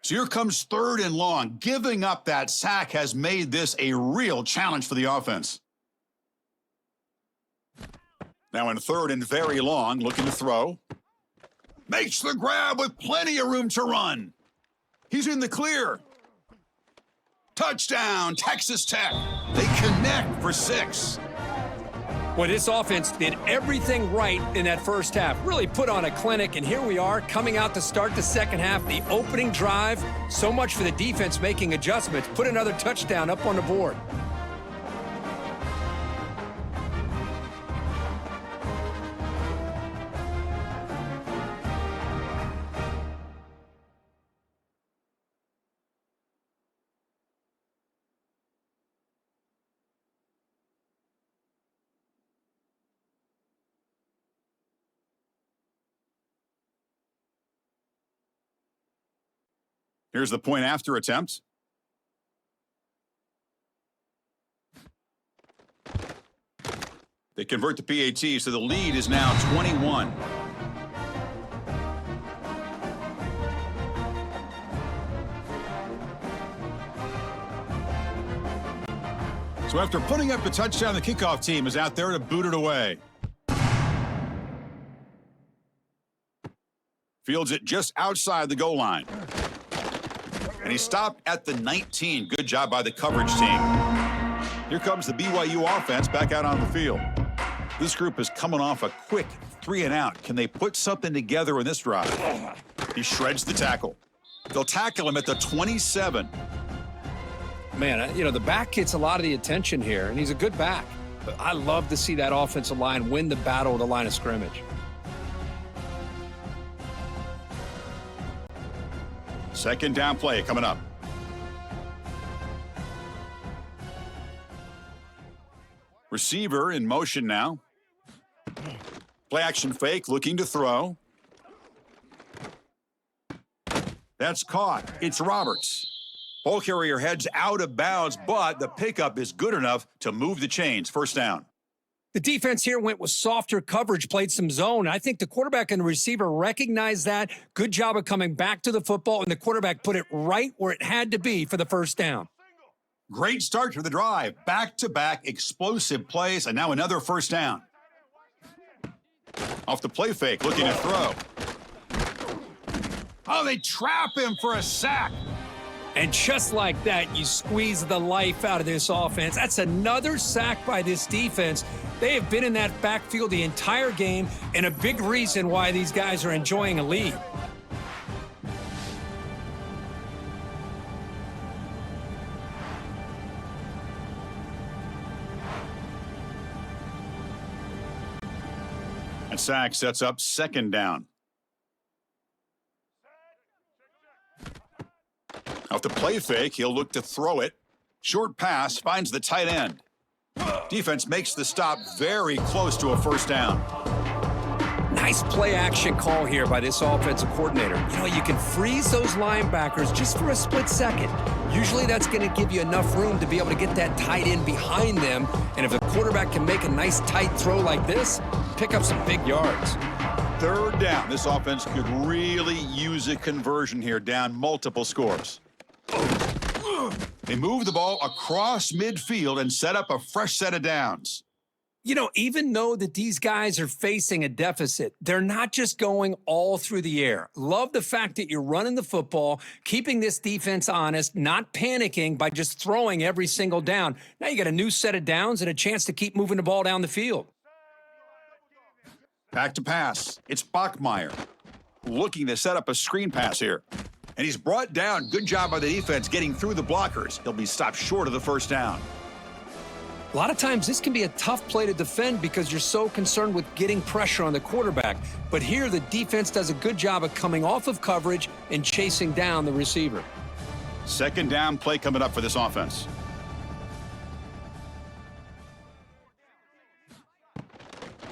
So here comes third and long. Giving up that sack has made this a real challenge for the offense. Now in third and very long, looking to throw. Makes the grab with plenty of room to run. He's in the clear. Touchdown, Texas Tech. They connect for 6. Well, this offense did everything right in that first half. Really put on a clinic, and here we are coming out to start the second half. The opening drive, so much for the defense making adjustments. Put another touchdown up on the board. Here's the point after attempt. They convert the PAT, so the lead is now 21. So after putting up the touchdown, the kickoff team is out there to boot it away. Fields it just outside the goal line. And he stopped at the 19. Good job by the coverage team. Here comes the BYU offense back out on the field. This group is coming off a quick 3-and-out. Can they put something together in this drive? He shreds the tackle. They'll tackle him at the 27. Man, you know, the back gets a lot of the attention here, and he's a good back. But I love to see that offensive line win the battle of the line of scrimmage. Second down play coming up. Receiver in motion now. Play action fake, looking to throw. That's caught. It's Roberts. Ball carrier heads out of bounds, but the pickup is good enough to move the chains. First down. The defense here went with softer coverage, played some zone. I think the quarterback and the receiver recognized that. Good job of coming back to the football, and the quarterback put it right where it had to be for the first down. Great start to the drive. Back-to-back explosive plays, and now another first down. Off the play fake, looking to throw. Oh, they trap him for a sack. And just like that, you squeeze the life out of this offense. That's another sack by this defense. They have been in that backfield the entire game, and a big reason why these guys are enjoying a lead. And sack sets up second down. Off the play fake, he'll look to throw it. Short pass finds the tight end. Defense makes the stop very close to a first down. Nice play action call here by this offensive coordinator. You know, you can freeze those linebackers just for a split second. Usually that's going to give you enough room to be able to get that tight end behind them. And if the quarterback can make a nice tight throw like this, pick up some big yards. Third down. This offense could really use a conversion here, down multiple scores. They move the ball across midfield and set up a fresh set of downs. You know, even though that these guys are facing a deficit, they're not just going all through the air. Love the fact that you're running the football, keeping this defense honest, not panicking by just throwing every single down. Now you got a new set of downs and a chance to keep moving the ball down the field. Back to pass. It's Bachmeier looking to set up a screen pass here. And he's brought down. Good job by the defense getting through the blockers. He'll be stopped short of the first down. A lot of times this can be a tough play to defend because you're so concerned with getting pressure on the quarterback. But here the defense does a good job of coming off of coverage and chasing down the receiver. Second down play coming up for this offense.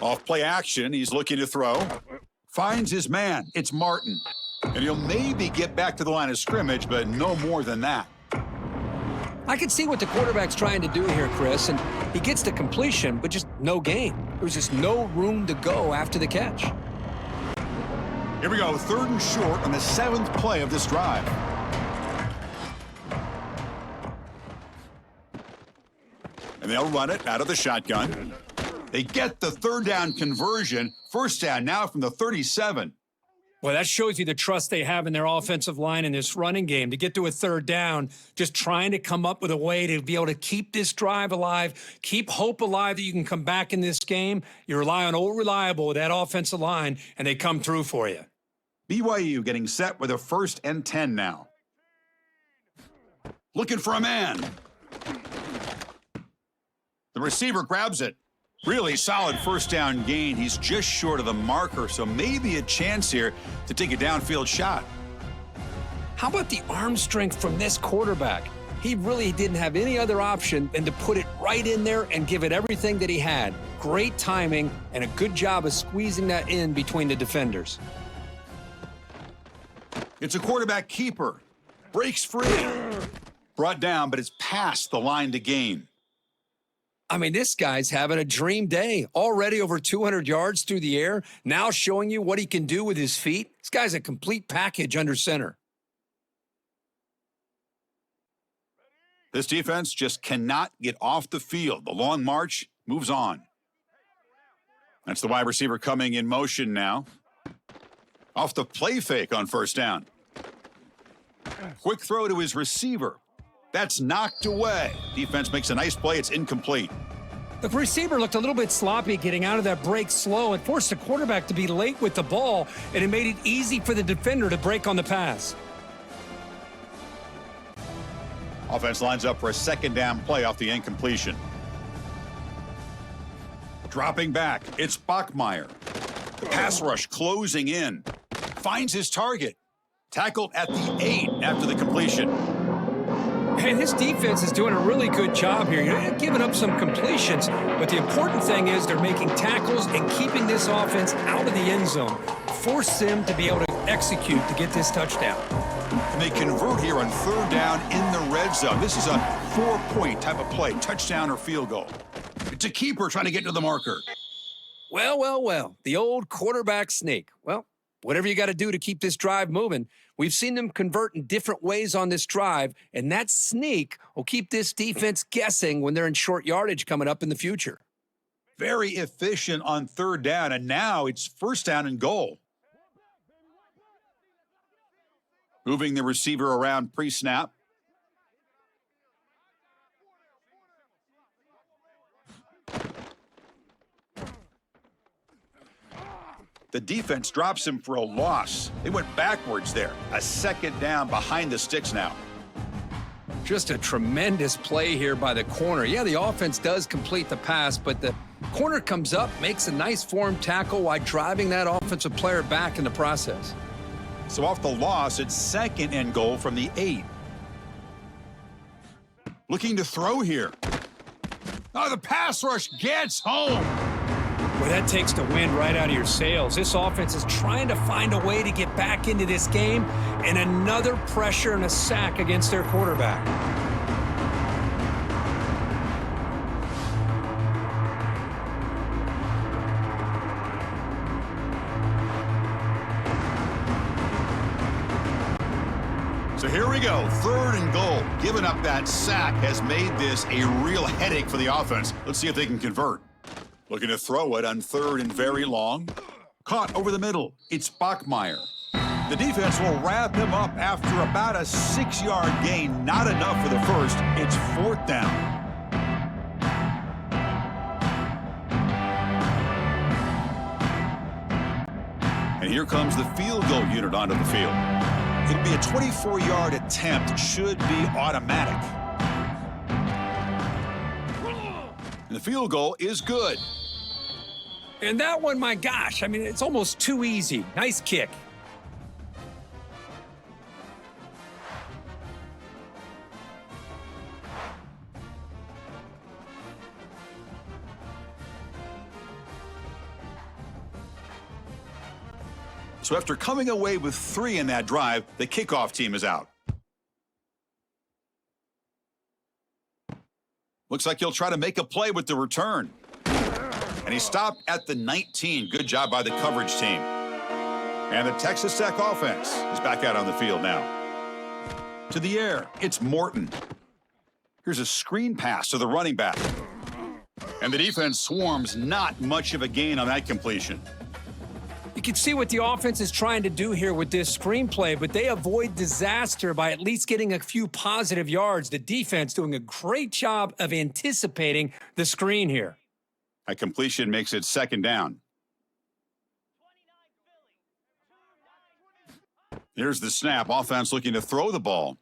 Off play action, he's looking to throw. Finds his man. It's Martin. And he'll maybe get back to the line of scrimmage, but no more than that. I can see what the quarterback's trying to do here, Chris, and he gets the completion, but just no gain. There was just no room to go after the catch. Here we go, third and short on the 7th play of this drive. And they'll run it out of the shotgun. They get the third down conversion. First down now from the 37. Well, that shows you the trust they have in their offensive line in this running game. To get to a third down, just trying to come up with a way to be able to keep this drive alive, keep hope alive that you can come back in this game. You rely on old reliable with that offensive line, and they come through for you. BYU getting set with a 1st and 10 now. Looking for a man. The receiver grabs it. Really solid first down gain. He's just short of the marker, so maybe a chance here to take a downfield shot. How about the arm strength from this quarterback? He really didn't have any other option than to put it right in there and give it everything that he had. Great timing and a good job of squeezing that in between the defenders. It's a quarterback keeper. Breaks free. Brought down, but it's past the line to gain. I mean, this guy's having a dream day. Already over 200 yards through the air, now showing you what he can do with his feet. This guy's a complete package under center. This defense just cannot get off the field. The long march moves on. That's the wide receiver coming in motion now. Off the play fake on first down. Quick throw to his receiver. That's knocked away. Defense makes a nice play. It's incomplete. The receiver looked a little bit sloppy getting out of that break slow and forced the quarterback to be late with the ball, and it made it easy for the defender to break on the pass. Offense lines up for a second down play off the incompletion. Dropping back, it's Bachmeier. The pass rush closing in. Finds his target. Tackled at the 8 after the completion. Hey, this defense is doing a really good job here. You're giving up some completions, but the important thing is they're making tackles and keeping this offense out of the end zone. Force them to be able to execute to get this touchdown. And they convert here on third down in the red zone. This is a 4-point type of play, touchdown or field goal. It's a keeper trying to get to the marker. Well, well, well, the old quarterback sneak. Well, whatever you got to do to keep this drive moving. We've seen them convert in different ways on this drive, and that sneak will keep this defense guessing when they're in short yardage coming up in the future. Very efficient on third down, and now it's first down and goal. Moving the receiver around pre-snap. The defense drops him for a loss. They went backwards there. A second down behind the sticks now. Just a tremendous play here by the corner. Yeah, the offense does complete the pass, but the corner comes up, makes a nice form tackle while driving that offensive player back in the process. So off the loss, it's second and goal from the 8. Looking to throw here. Oh, the pass rush gets home. Boy, that takes the wind right out of your sails. This offense is trying to find a way to get back into this game, and another pressure and a sack against their quarterback. So here we go, third and goal. Giving up that sack has made this a real headache for the offense. Let's see if they can convert. Looking to throw it on third and very long. Caught over the middle. It's Bachmeier. The defense will wrap him up after about a 6-yard gain. Not enough for the first. It's fourth down. And here comes the field goal unit onto the field. It'll be a 24-yard attempt. Should be automatic. And the field goal is good. And that one, my gosh, I mean, it's almost too easy. Nice kick. So after coming away with 3 in that drive, the kickoff team is out. Looks like he'll try to make a play with the return. And he stopped at the 19. Good job by the coverage team. And the Texas Tech offense is back out on the field now. To the air, it's Morton. Here's a screen pass to the running back. And the defense swarms, not much of a gain on that completion. You can see what the offense is trying to do here with this screenplay, but they avoid disaster by at least getting a few positive yards. The defense doing a great job of anticipating the screen here. A completion makes it second down. Here's the snap. Offense looking to throw the ball.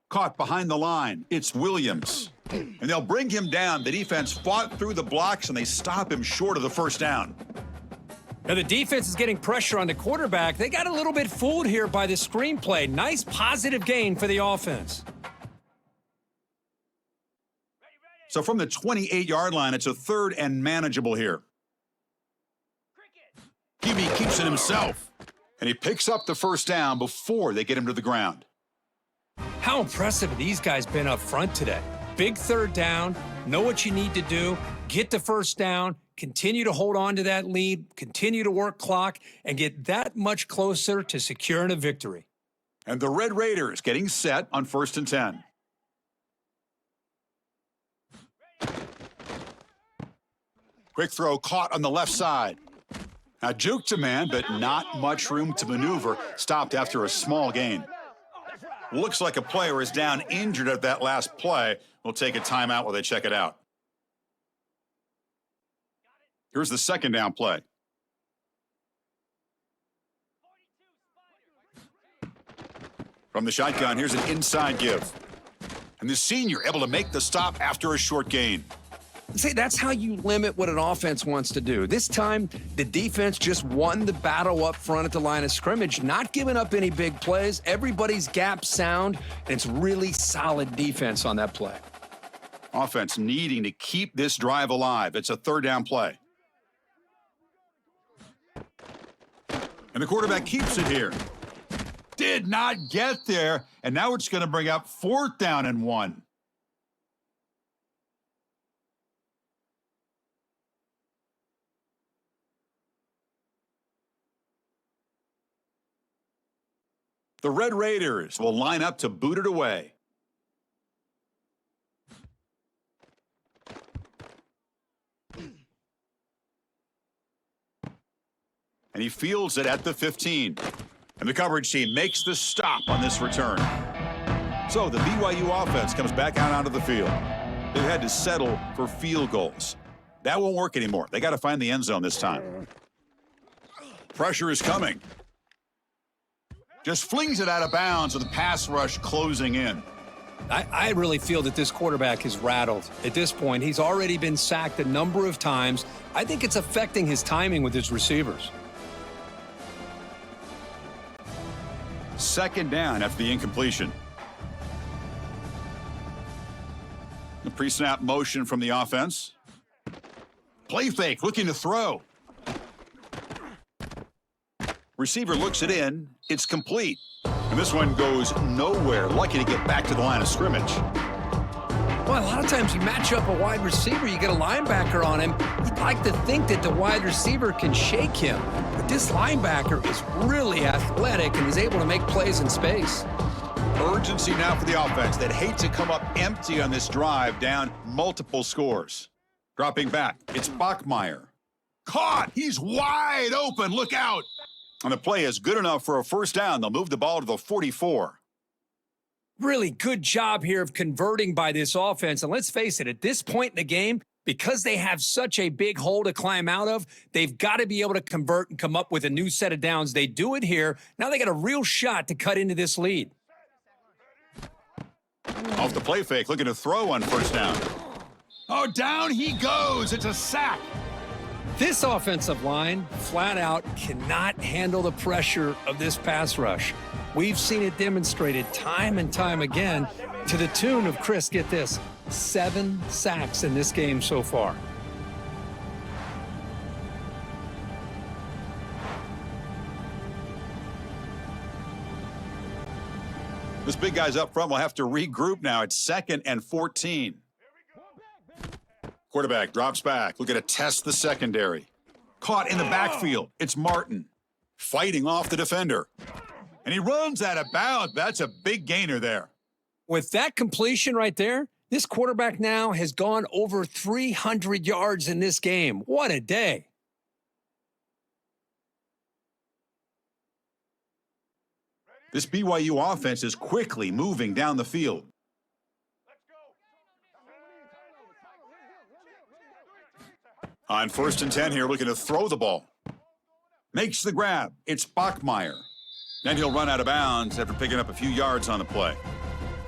Caught behind the line. It's Williams. And they'll bring him down. The defense fought through the blocks, and they stop him short of the first down. Now the defense is getting pressure on the quarterback. They got a little bit fooled here by the screenplay. Nice positive gain for the offense. So from the 28-yard line, it's a third and manageable here. QB keeps it himself. And he picks up the first down before they get him to the ground. How impressive have these guys been up front today? Big third down, know what you need to do, get the first down, continue to hold on to that lead, continue to work clock, and get that much closer to securing a victory. And the Red Raiders getting set on 1st and 10. Quick throw caught on the left side. Now juke to man, but not much room to maneuver. Stopped after a small gain. Looks like a player is down injured at that last play. We'll take a timeout while they check it out. Here's the second down play. From the shotgun, here's an inside give. And the senior able to make the stop after a short gain. See, that's how you limit what an offense wants to do. This time, the defense just won the battle up front at the line of scrimmage, not giving up any big plays. Everybody's gap sound, and it's really solid defense on that play. Offense needing to keep this drive alive. It's a third down play. And the quarterback keeps it here. Did not get there, and now it's going to bring up 4th down and 1. The Red Raiders will line up to boot it away. And he fields it at the 15. And the coverage team makes the stop on this return. So the BYU offense comes back out onto the field. They've had to settle for field goals. That won't work anymore. They got to find the end zone this time. Pressure is coming. Just flings it out of bounds with the pass rush closing in. I really feel that this quarterback is rattled. At this point, he's already been sacked a number of times. I think it's affecting his timing with his receivers. 2nd down after the incompletion. The pre-snap motion from the offense. Play fake, looking to throw. Receiver looks it in. It's complete. And this one goes nowhere. Lucky to get back to the line of scrimmage. Well, a lot of times you match up a wide receiver, you get a linebacker on him. You'd like to think that the wide receiver can shake him. But this linebacker is really athletic and is able to make plays in space. Urgency now for the offense that hate to come up empty on this drive, down multiple scores. Dropping back, it's Bachmeier. Caught! He's wide open. Look out! And the play is good enough for a 1st down. They'll move the ball to the 44. Really good job here of converting by this offense. And let's face it, at this point in the game, because they have such a big hole to climb out of, they've got to be able to convert and come up with a new set of downs. They do it here. Now they got a real shot to cut into this lead. Off the play fake, looking to throw on 1st down. Oh, down he goes. It's a sack. This offensive line, flat out, cannot handle the pressure of this pass rush. We've seen it demonstrated time and time again to the tune of, Chris, get this, 7 sacks in this game so far. This big guy's up front will have to regroup now. It's 2nd and 14. Quarterback drops back, looking to test the secondary. Caught in the backfield. It's Martin fighting off the defender. And he runs out of bounds. That's a big gainer there. With that completion right there, this quarterback now has gone over 300 yards in this game. What a day. This BYU offense is quickly moving down the field. On 1st and 10 here, looking to throw the ball. Makes the grab. It's Bachmeier. Then he'll run out of bounds after picking up a few yards on the play.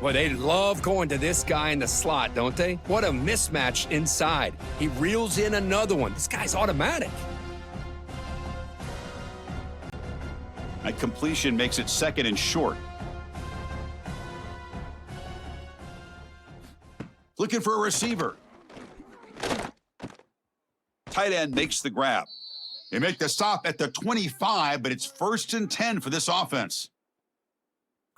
Well, they love going to this guy in the slot, don't they? What a mismatch inside. He reels in another one. This guy's automatic. That completion makes it 2nd and short. Looking for a receiver. Tight end makes the grab. They make the stop at the 25, but it's 1st and 10 for this offense.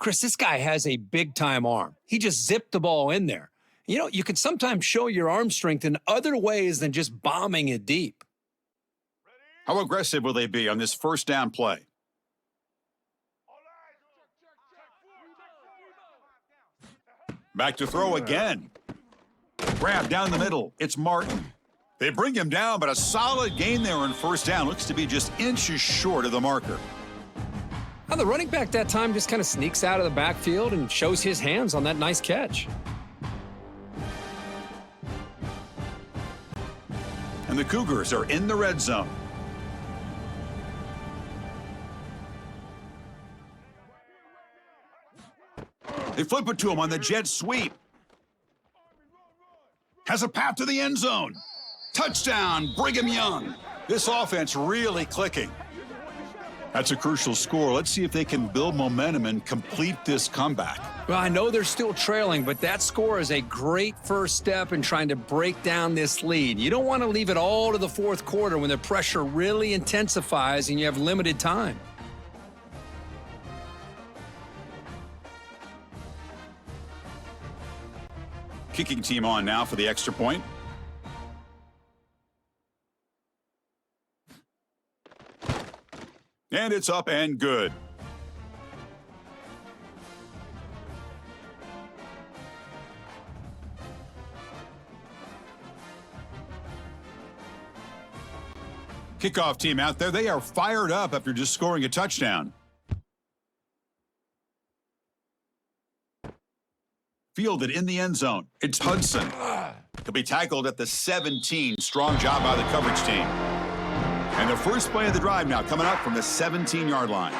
Chris, this guy has a big-time arm. He just zipped the ball in there. You know, you can sometimes show your arm strength in other ways than just bombing it deep. How aggressive will they be on this 1st down play? Back to throw again. Grab down the middle. It's Martin. They bring him down, but a solid gain there on 1st down. Looks to be just inches short of the marker. Now, the running back that time just kind of sneaks out of the backfield and shows his hands on that nice catch. And the Cougars are in the red zone. They flip it to him on the jet sweep. has a path to the end zone. Touchdown, Brigham Young. This offense really clicking. That's a crucial score. Let's see if they can build momentum and complete this comeback. Well, I know they're still trailing, but that score is a great first step in trying to break down this lead. You don't want to leave it all to the fourth quarter when the pressure really intensifies and you have limited time. Kicking team on now for the extra point. And it's up and good. Kickoff team out there, they are fired up after just scoring a touchdown. Fielded in the end zone. It's Hudson. He'll be tackled at the 17. Strong job by the coverage team. And the first play of the drive now coming up from the 17-yard line.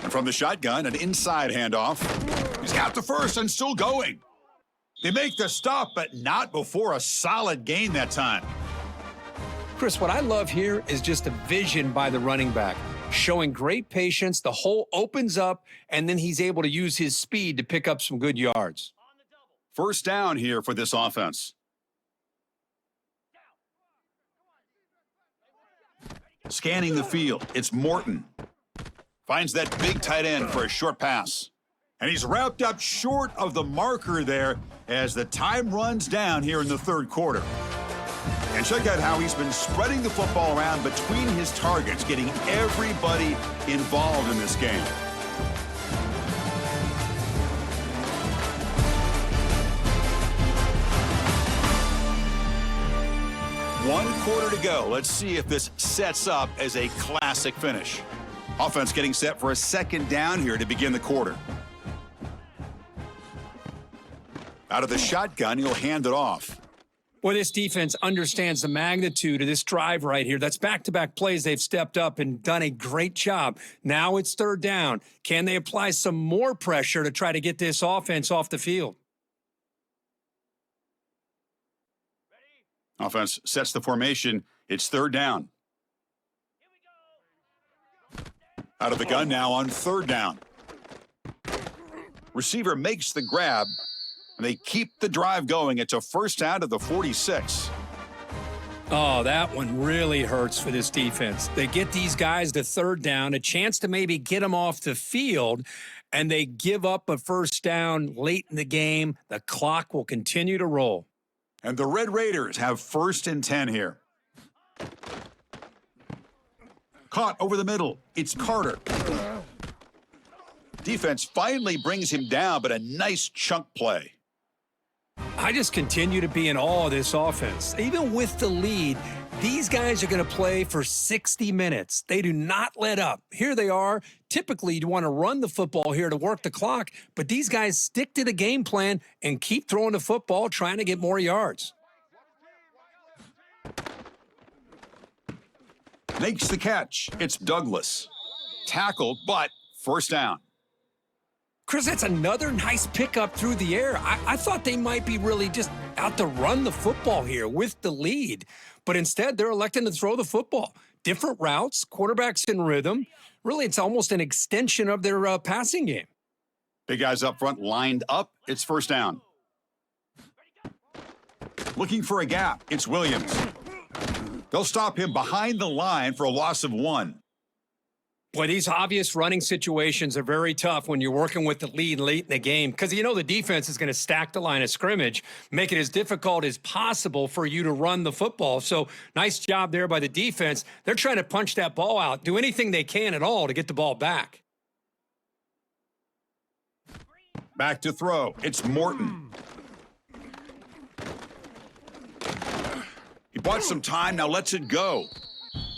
And from the shotgun, an inside handoff. He's got the first and still going. They make the stop, but not before a solid gain that time. Chris, what I love here is just the vision by the running back, showing great patience. The hole opens up, and then he's able to use his speed to pick up some good yards. First down here for this offense. Scanning the field, it's Morton. Finds that big tight end for a short pass. And he's wrapped up short of the marker there as the time runs down here in the third quarter. And check out how he's been spreading the football around between his targets, getting everybody involved in this game. One quarter to go. Let's see if this sets up as a classic finish. Offense getting set for a second down here to begin the quarter. Out of the shotgun, he'll hand it off. Well, this defense understands the magnitude of this drive right here. That's back-to-back plays. They've stepped up and done a great job. Now it's third down. Can they apply some more pressure to try to get this offense off the field? Offense sets the formation. It's third down. Out of the gun now on third down. Receiver makes the grab, and they keep the drive going. It's a first down to the 46. Oh, that one really hurts for this defense. They get these guys to third down, a chance to maybe get them off the field, and they give up a first down late in the game. The clock will continue to roll. And the Red Raiders have first and 10 here. Caught over the middle. It's Carter. Defense finally brings him down, but a nice chunk play. I just continue to be in awe of this offense. Even with the lead, these guys are going to play for 60 minutes. They do not let up. Here they are. Typically, you want to run the football here to work the clock, but these guys stick to the game plan and keep throwing the football, trying to get more yards. Makes the catch. It's Douglas. Tackled, but first down. Chris, that's another nice pickup through the air. I thought they might be really just out to run the football here with the lead, but instead they're electing to throw the football. Different routes, quarterbacks in rhythm. Really, it's almost an extension of their passing game. Big guys up front lined up. It's first down. Looking for a gap. It's Williams. They'll stop him behind the line for a loss of 1. Boy, these obvious running situations are very tough when you're working with the lead late in the game because you know the defense is going to stack the line of scrimmage, make it as difficult as possible for you to run the football. So nice job there by the defense. They're trying to punch that ball out, do anything they can at all to get the ball back. Back to throw. It's Morton. He bought some time, now lets it go.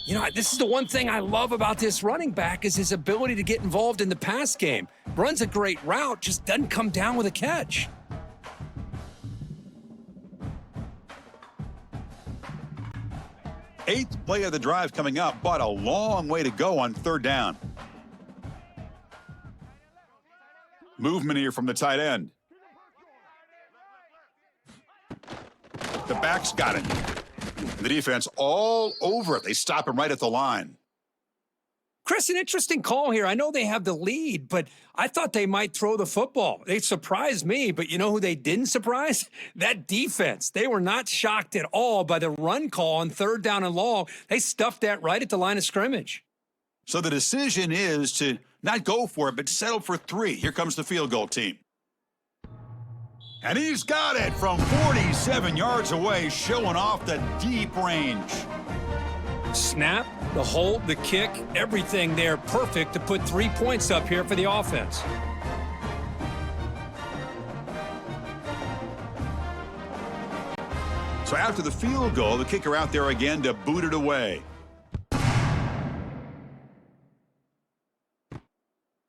You know, this is the one thing I love about this running back is his ability to get involved in the pass game. Runs a great route, just doesn't come down with a catch. Eighth play of the drive coming up, but a long way to go on third down. Movement here from the tight end. The back's got it. The defense all over it. They stop him right at the line. Chris, an interesting call here. I know they have the lead, but I thought they might throw the football. They surprised me, but you know who they didn't surprise? That defense. They were not shocked at all by the run call on 3rd down and long. They stuffed that right at the line of scrimmage. So the decision is to not go for it, but settle for 3. Here comes the field goal team. And he's got it from 47 yards away, showing off the deep range. Snap, the hold, the kick, everything there perfect to put 3 points up here for the offense. So after the field goal, the kicker out there again to boot it away.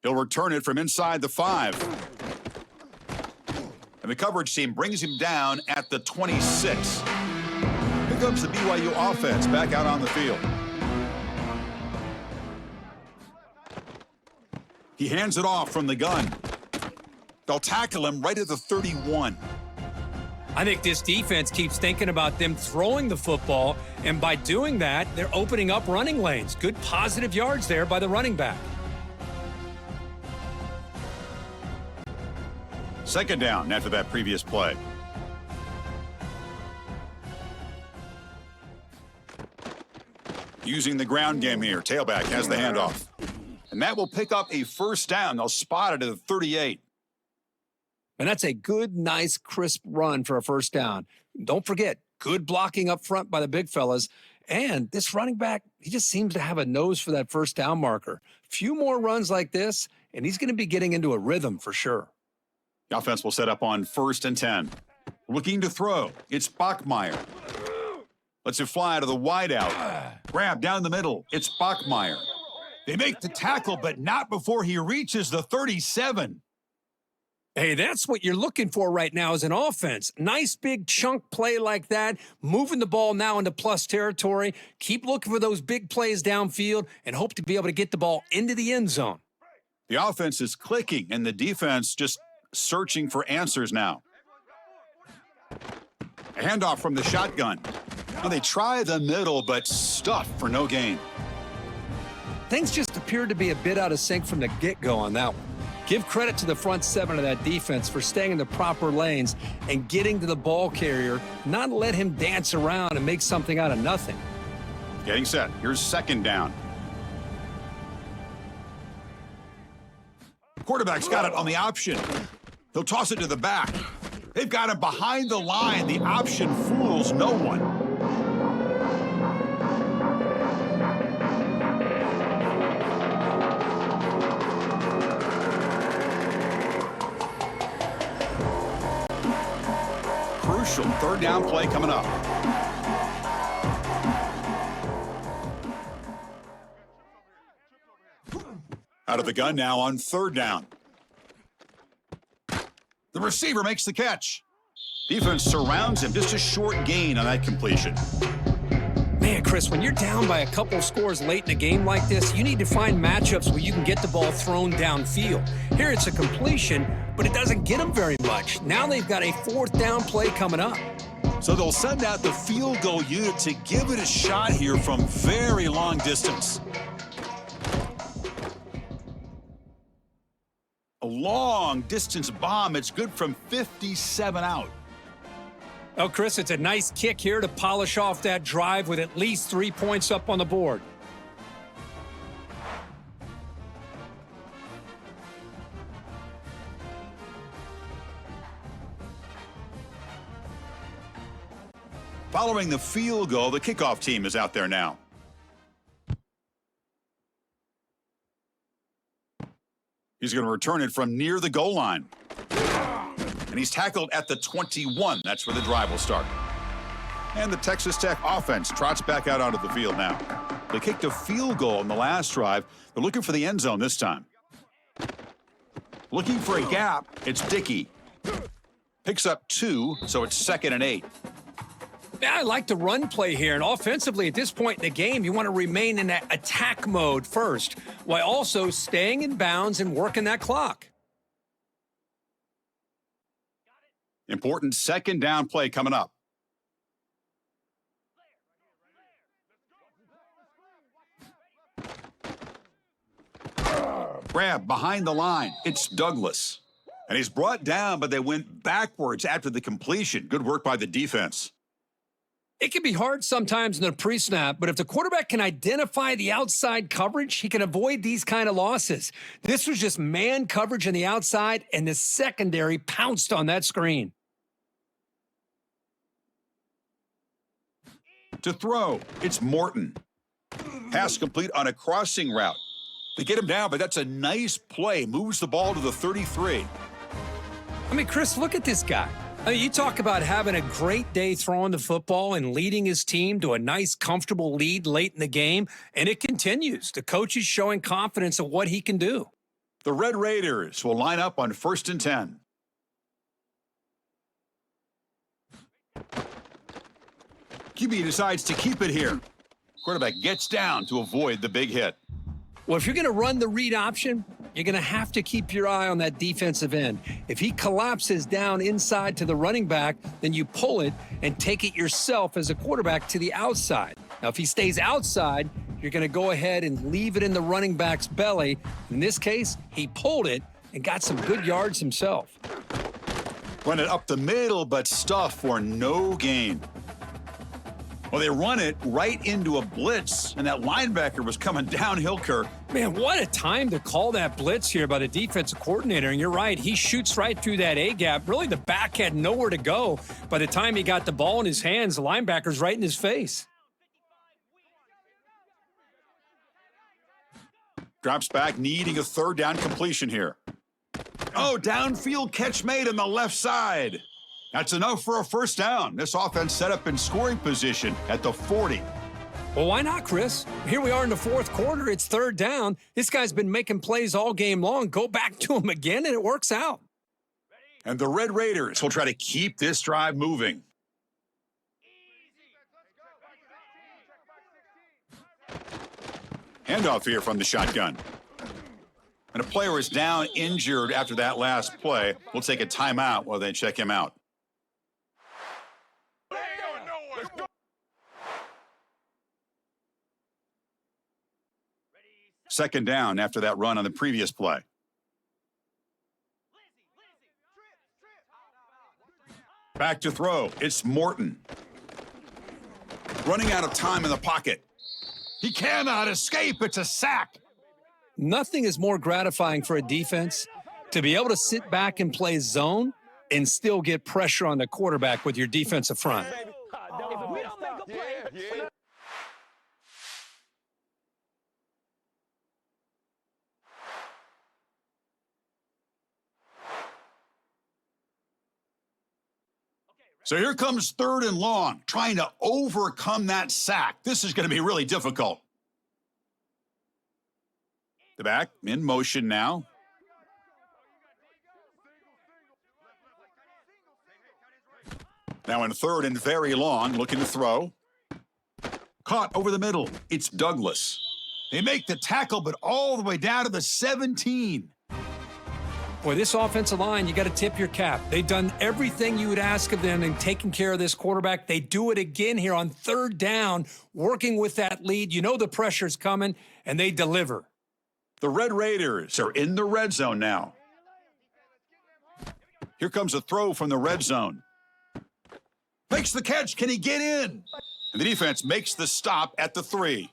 He'll return it from inside the 5. And the coverage team brings him down at the 26. Here comes the BYU offense back out on the field. He hands it off from the gun. They'll tackle him right at the 31. I think this defense keeps thinking about them throwing the football, and by doing that, they're opening up running lanes. Good positive yards there by the running back. 2nd down after that previous play. Using the ground game here. Tailback has the handoff. And that will pick up a 1st down. They'll spot it at the 38. And that's a good, nice, crisp run for a 1st down. Don't forget, good blocking up front by the big fellas. And this running back, he just seems to have a nose for that 1st down marker. Few more runs like this, and he's going to be getting into a rhythm for sure. The offense will set up on 1st and 10. Looking to throw. It's Bachmeier. Lets it fly to the wideout. Grab down the middle. It's Bachmeier. They make the tackle, but not before he reaches the 37. Hey, that's what you're looking for right now as an offense. Nice big chunk play like that, moving the ball now into plus territory. Keep looking for those big plays downfield and hope to be able to get the ball into the end zone. The offense is clicking, and the defense just searching for answers now. A handoff from the shotgun. Well, they try the middle, but stuff for no gain. Things just appeared to be a bit out of sync from the get-go on that one. Give credit to the front 7 of that defense for staying in the proper lanes and getting to the ball carrier, not let him dance around and make something out of nothing. Getting set. Here's 2nd down. Quarterback's got it on the option. He'll toss it to the back. They've got him behind the line. The option fools no one. Crucial 3rd down play coming up. Out of the gun now on 3rd down. The receiver makes the catch. Defense surrounds him. Just a short gain on that completion. Man, Chris, when you're down by a couple scores late in a game like this, you need to find matchups where you can get the ball thrown downfield. Here it's a completion, but it doesn't get them very much. Now they've got a 4th down play coming up. So they'll send out the field goal unit to give it a shot here from very long distance. A long distance bomb. It's good from 57 out. Oh, Chris, it's a nice kick here to polish off that drive with at least 3 points up on the board. Following the field goal, the kickoff team is out there now. He's going to return it from near the goal line. And he's tackled at the 21. That's where the drive will start. And the Texas Tech offense trots back out onto the field now. They kicked a field goal in the last drive. They're looking for the end zone this time. Looking for a gap. It's Dickey. Picks up 2, so it's 2nd and 8. Yeah, I like the run play here, and offensively at this point in the game, you want to remain in that attack mode first, while also staying in bounds and working that clock. Important 2nd down play coming up. Grab behind the line. It's Douglas. And he's brought down, but they went backwards after the completion. Good work by the defense. It can be hard sometimes in the pre-snap, but if the quarterback can identify the outside coverage, he can avoid these kind of losses. This was just man coverage on the outside, and the secondary pounced on that screen. To throw, it's Morton. Pass complete on a crossing route. They get him down, but that's a nice play. Moves the ball to the 33. I mean, Chris, look at this guy. I mean, you talk about having a great day throwing the football and leading his team to a nice, comfortable lead late in the game, and it continues. The coach is showing confidence of what he can do. The Red Raiders will line up on 1st and 10. QB decides to keep it here. Quarterback gets down to avoid the big hit. Well, if you're going to run the read option, you're going to have to keep your eye on that defensive end. If he collapses down inside to the running back, then you pull it and take it yourself as a quarterback to the outside. Now, if he stays outside, you're going to go ahead and leave it in the running back's belly. In this case, he pulled it and got some good yards himself. Run it up the middle, but stuff for no gain. Well, they run it right into a blitz, and that linebacker was coming downhill, Kirk. Man, what a time to call that blitz here by the defensive coordinator. And you're right, he shoots right through that A-gap. Really, the back had nowhere to go. By the time he got the ball in his hands, the linebacker's right in his face. Drops back, needing a 3rd down completion here. Oh, downfield catch made on the left side. That's enough for a 1st down. This offense set up in scoring position at the 40. Well, why not, Chris? Here we are in the 4th quarter. It's 3rd down. This guy's been making plays all game long. Go back to him again, and it works out. And the Red Raiders will try to keep this drive moving. Handoff here from the shotgun. And a player is down injured after that last play. We'll take a timeout while they check him out. Second down after that run on the previous play. Back to throw. It's Morton. Running out of time in the pocket. He cannot escape. It's a sack. Nothing is more gratifying for a defense to be able to sit back and play zone and still get pressure on the quarterback with your defensive front. So here comes 3rd and long, trying to overcome that sack. This is going to be really difficult. The back in motion now. Now in 3rd and very long, looking to throw. Caught over the middle. It's Douglas. They make the tackle, but all the way down to the 17. Boy, this offensive line, you got to tip your cap. They've done everything you would ask of them in taking care of this quarterback. They do it again here on 3rd down, working with that lead. You know the pressure's coming, and they deliver. The Red Raiders are in the red zone now. Here comes a throw from the red zone. Makes the catch. Can he get in? And the defense makes the stop at the 3.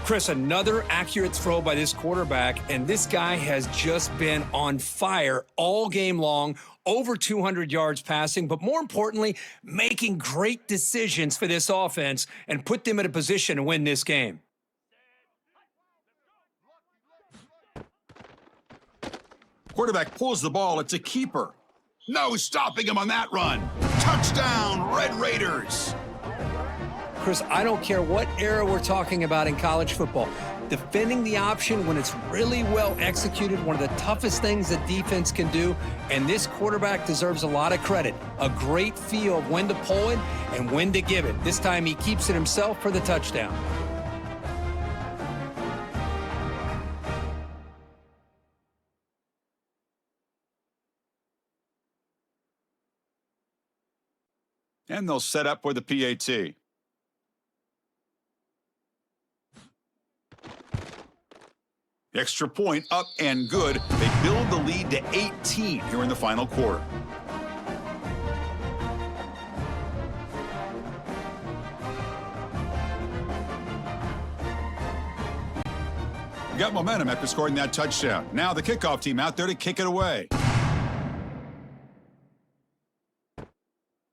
Chris, another accurate throw by this quarterback, and this guy has just been on fire all game long, over 200 yards passing, but more importantly, making great decisions for this offense and put them in a position to win this game. Quarterback pulls the ball. It's a keeper. No stopping him on that run. Touchdown, Red Raiders. Chris, I don't care what era we're talking about in college football. Defending the option when it's really well executed, one of the toughest things a defense can do, and this quarterback deserves a lot of credit. A great feel of when to pull it and when to give it. This time he keeps it himself for the touchdown. And they'll set up for the PAT. Extra point up and good. They build the lead to 18 here in the final quarter. Got momentum after scoring that touchdown. Now the kickoff team out there to kick it away.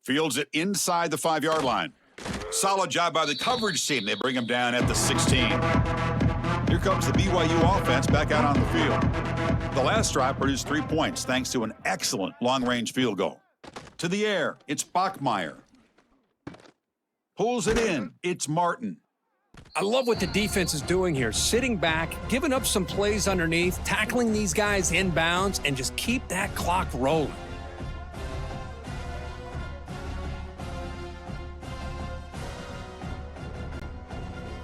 Fields it inside the 5-yard line. Solid job by the coverage team. They bring him down at the 16. Here comes the BYU offense back out on the field. The last drive produced 3 points thanks to an excellent long-range field goal. To the air, it's Bachmeier. Pulls it in, it's Martin. I love what the defense is doing here. Sitting back, giving up some plays underneath, tackling these guys inbounds, and just keep that clock rolling.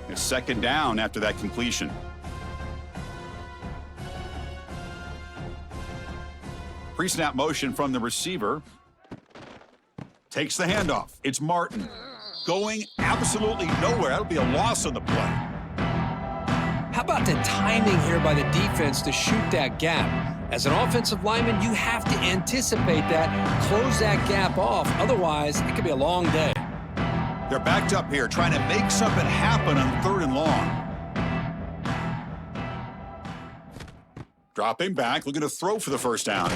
It's second down after that completion. Pre-snap motion from the receiver. Takes the handoff. It's Martin. Going absolutely nowhere. That'll be a loss on the play. How about the timing here by the defense to shoot that gap? As an offensive lineman, you have to anticipate that, close that gap off. Otherwise, it could be a long day. They're backed up here, trying to make something happen on 3rd and long. Dropping back, looking to throw for the first down.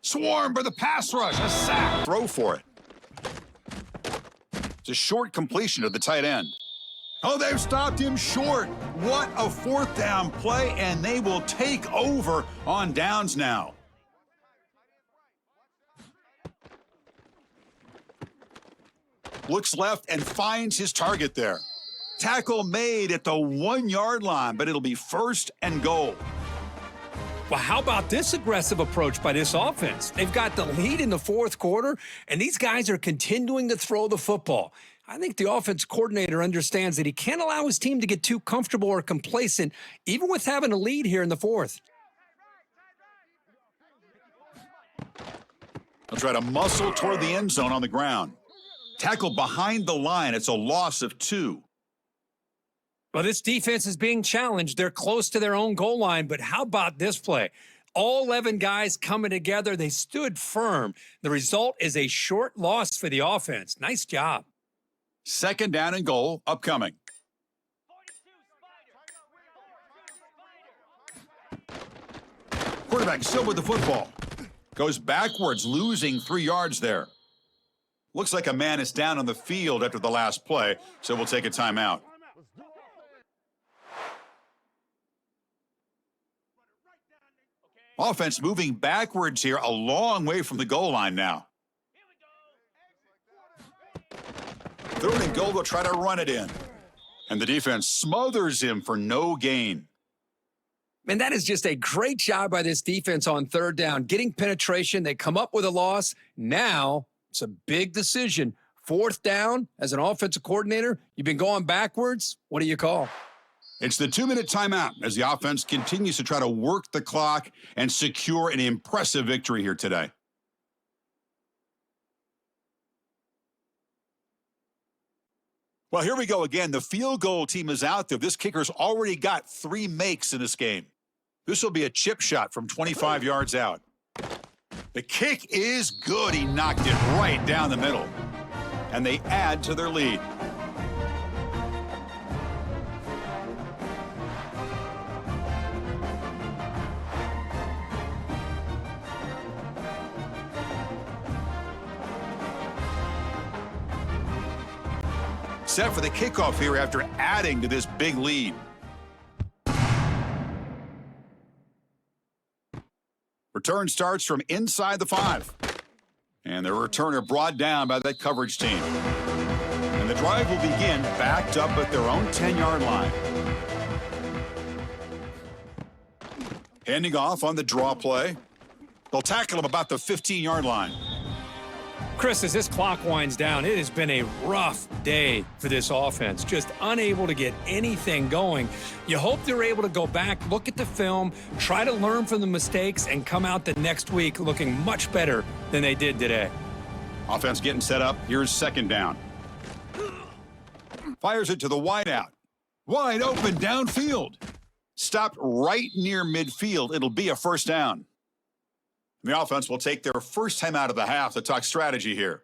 Swarmed by the pass rush. A sack. Throw for it. It's a short completion to the tight end. Oh, they've stopped him short. What a 4th down play, and they will take over on downs now. Looks left and finds his target there. Tackle made at the 1-yard line, but it'll be 1st and goal. Well, how about this aggressive approach by this offense? They've got the lead in the 4th quarter, and these guys are continuing to throw the football. I think the offense coordinator understands that he can't allow his team to get too comfortable or complacent, even with having a lead here in the 4th. They'll try to muscle toward the end zone on the ground. Tackle behind the line. It's a loss of 2. Well, this defense is being challenged. They're close to their own goal line, but how about this play? All 11 guys coming together. They stood firm. The result is a short loss for the offense. Nice job. 2nd down and goal upcoming. Quarterback still with the football. Goes backwards, losing 3 yards there. Looks like a man is down on the field after the last play, so we'll take a timeout. Offense moving backwards here, a long way from the goal line now. 3rd and goal, they'll try to run it in. And the defense smothers him for no gain. Man, that is just a great job by this defense on 3rd down. Getting penetration, they come up with a loss. Now, it's a big decision. 4th down, as an offensive coordinator, you've been going backwards. What do you call? It's the 2-minute timeout as the offense continues to try to work the clock and secure an impressive victory here today. Well, here we go again. The field goal team is out there. This kicker's already got 3 makes in this game. This will be a chip shot from 25 yards out. The kick is good. He knocked it right down the middle. And they add to their lead. Set for the kickoff here after adding to this big lead. Return starts from inside the 5. And the returner brought down by that coverage team. And the drive will begin backed up at their own 10-yard line. Handing off on the draw play. They'll tackle him about the 15-yard line. Chris, as this clock winds down, it has been a rough day for this offense. Just unable to get anything going. You hope they're able to go back, look at the film, try to learn from the mistakes, and come out the next week looking much better than they did today. Offense getting set up. Here's 2nd down. Fires it to the wideout. Wide open downfield. Stopped right near midfield. It'll be a first down. The offense will take their first time out of the half to talk strategy here.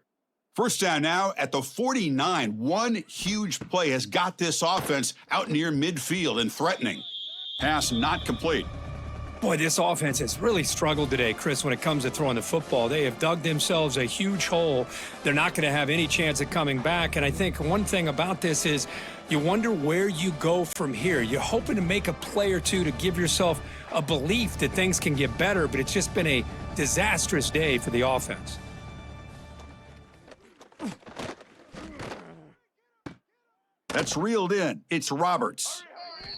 First down now at the 49. One huge play has got this offense out near midfield and threatening. Pass not complete. Boy, this offense has really struggled today, Chris, when it comes to throwing the football. They have dug themselves a huge hole. They're not going to have any chance of coming back. And I think one thing about this is you wonder where you go from here. You're hoping to make a play or two to give yourself a belief that things can get better, but it's just been a disastrous day for the offense. That's reeled in. It's Roberts.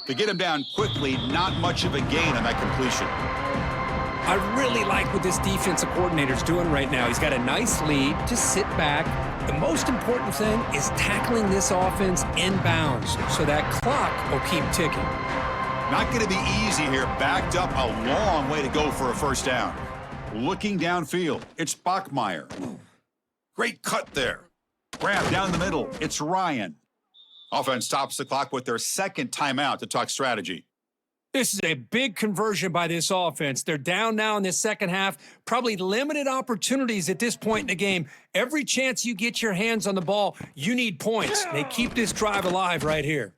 To get him down quickly, not much of a gain on that completion. I really like what this defensive coordinator's doing right now. He's got a nice lead. Just sit back. The most important thing is tackling this offense inbounds so that clock will keep ticking. Not going to be easy here. Backed up a long way to go for a first down. Looking downfield, it's Bachmeier. Great cut there. Grab down the middle, it's Ryan. Offense stops the clock with their second timeout to talk strategy. This is a big conversion by this offense. They're down now in the second half. Probably limited opportunities at this point in the game. Every chance you get your hands on the ball, you need points. They keep this drive alive right here.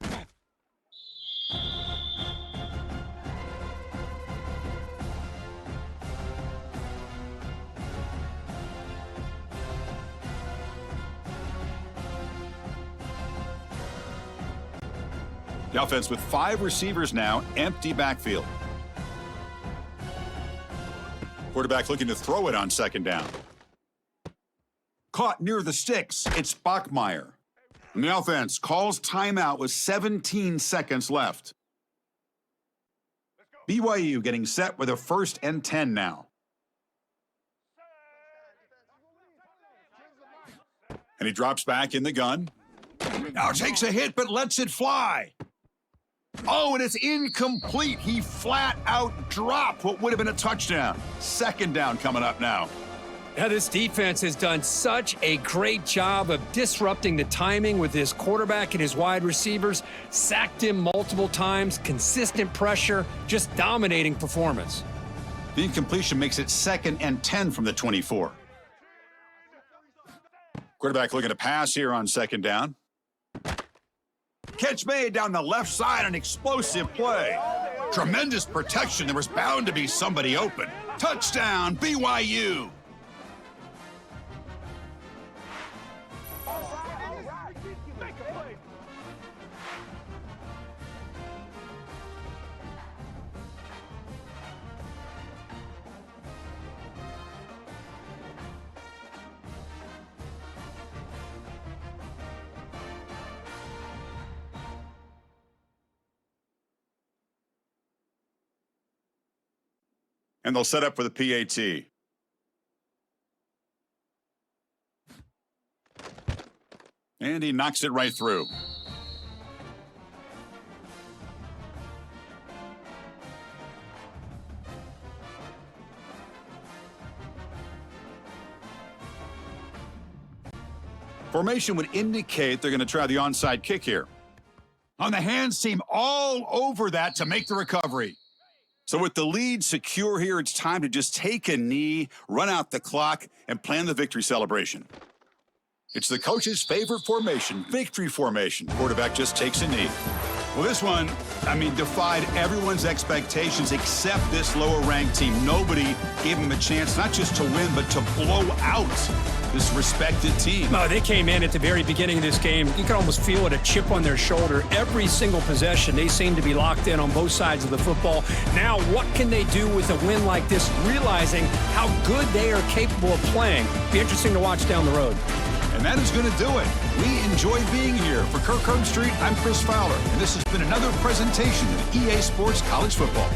The offense with 5 receivers now, empty backfield. Quarterback looking to throw it on second down. Caught near the sticks, it's Bachmeier. And the offense calls timeout with 17 seconds left. BYU getting set with a 1st and 10 now. And he drops back in the gun. Now takes a hit, but lets it fly. Oh, and it's incomplete. He flat out dropped what would have been a touchdown. Second down coming up now. Yeah, this defense has done such a great job of disrupting the timing with his quarterback and his wide receivers. Sacked him multiple times, consistent pressure, just dominating performance. The incompletion makes it 2nd and 10 from the 24. Quarterback looking to pass here on second down. Catch made down the left side, an explosive play. Tremendous protection. There was bound to be somebody open. Touchdown, BYU. And they'll set up for the PAT. And he knocks it right through. Formation would indicate they're going to try the onside kick here. On the hands team all over that to make the recovery. So with the lead secure here, it's time to just take a knee, run out the clock, and plan the victory celebration. It's the coach's favorite formation, victory formation. Quarterback just takes a knee. Well, this one, defied everyone's expectations except this lower-ranked team. Nobody gave them a chance not just to win, but to blow out this respected team. No, they came in at the very beginning of this game. You can almost feel it, a chip on their shoulder. Every single possession, they seem to be locked in on both sides of the football. Now, what can they do with a win like this, realizing how good they are capable of playing? Be interesting to watch down the road. And that is going to do it. We enjoy being here. For Kirk Street, I'm Chris Fowler, and this has been another presentation of EA Sports College Football.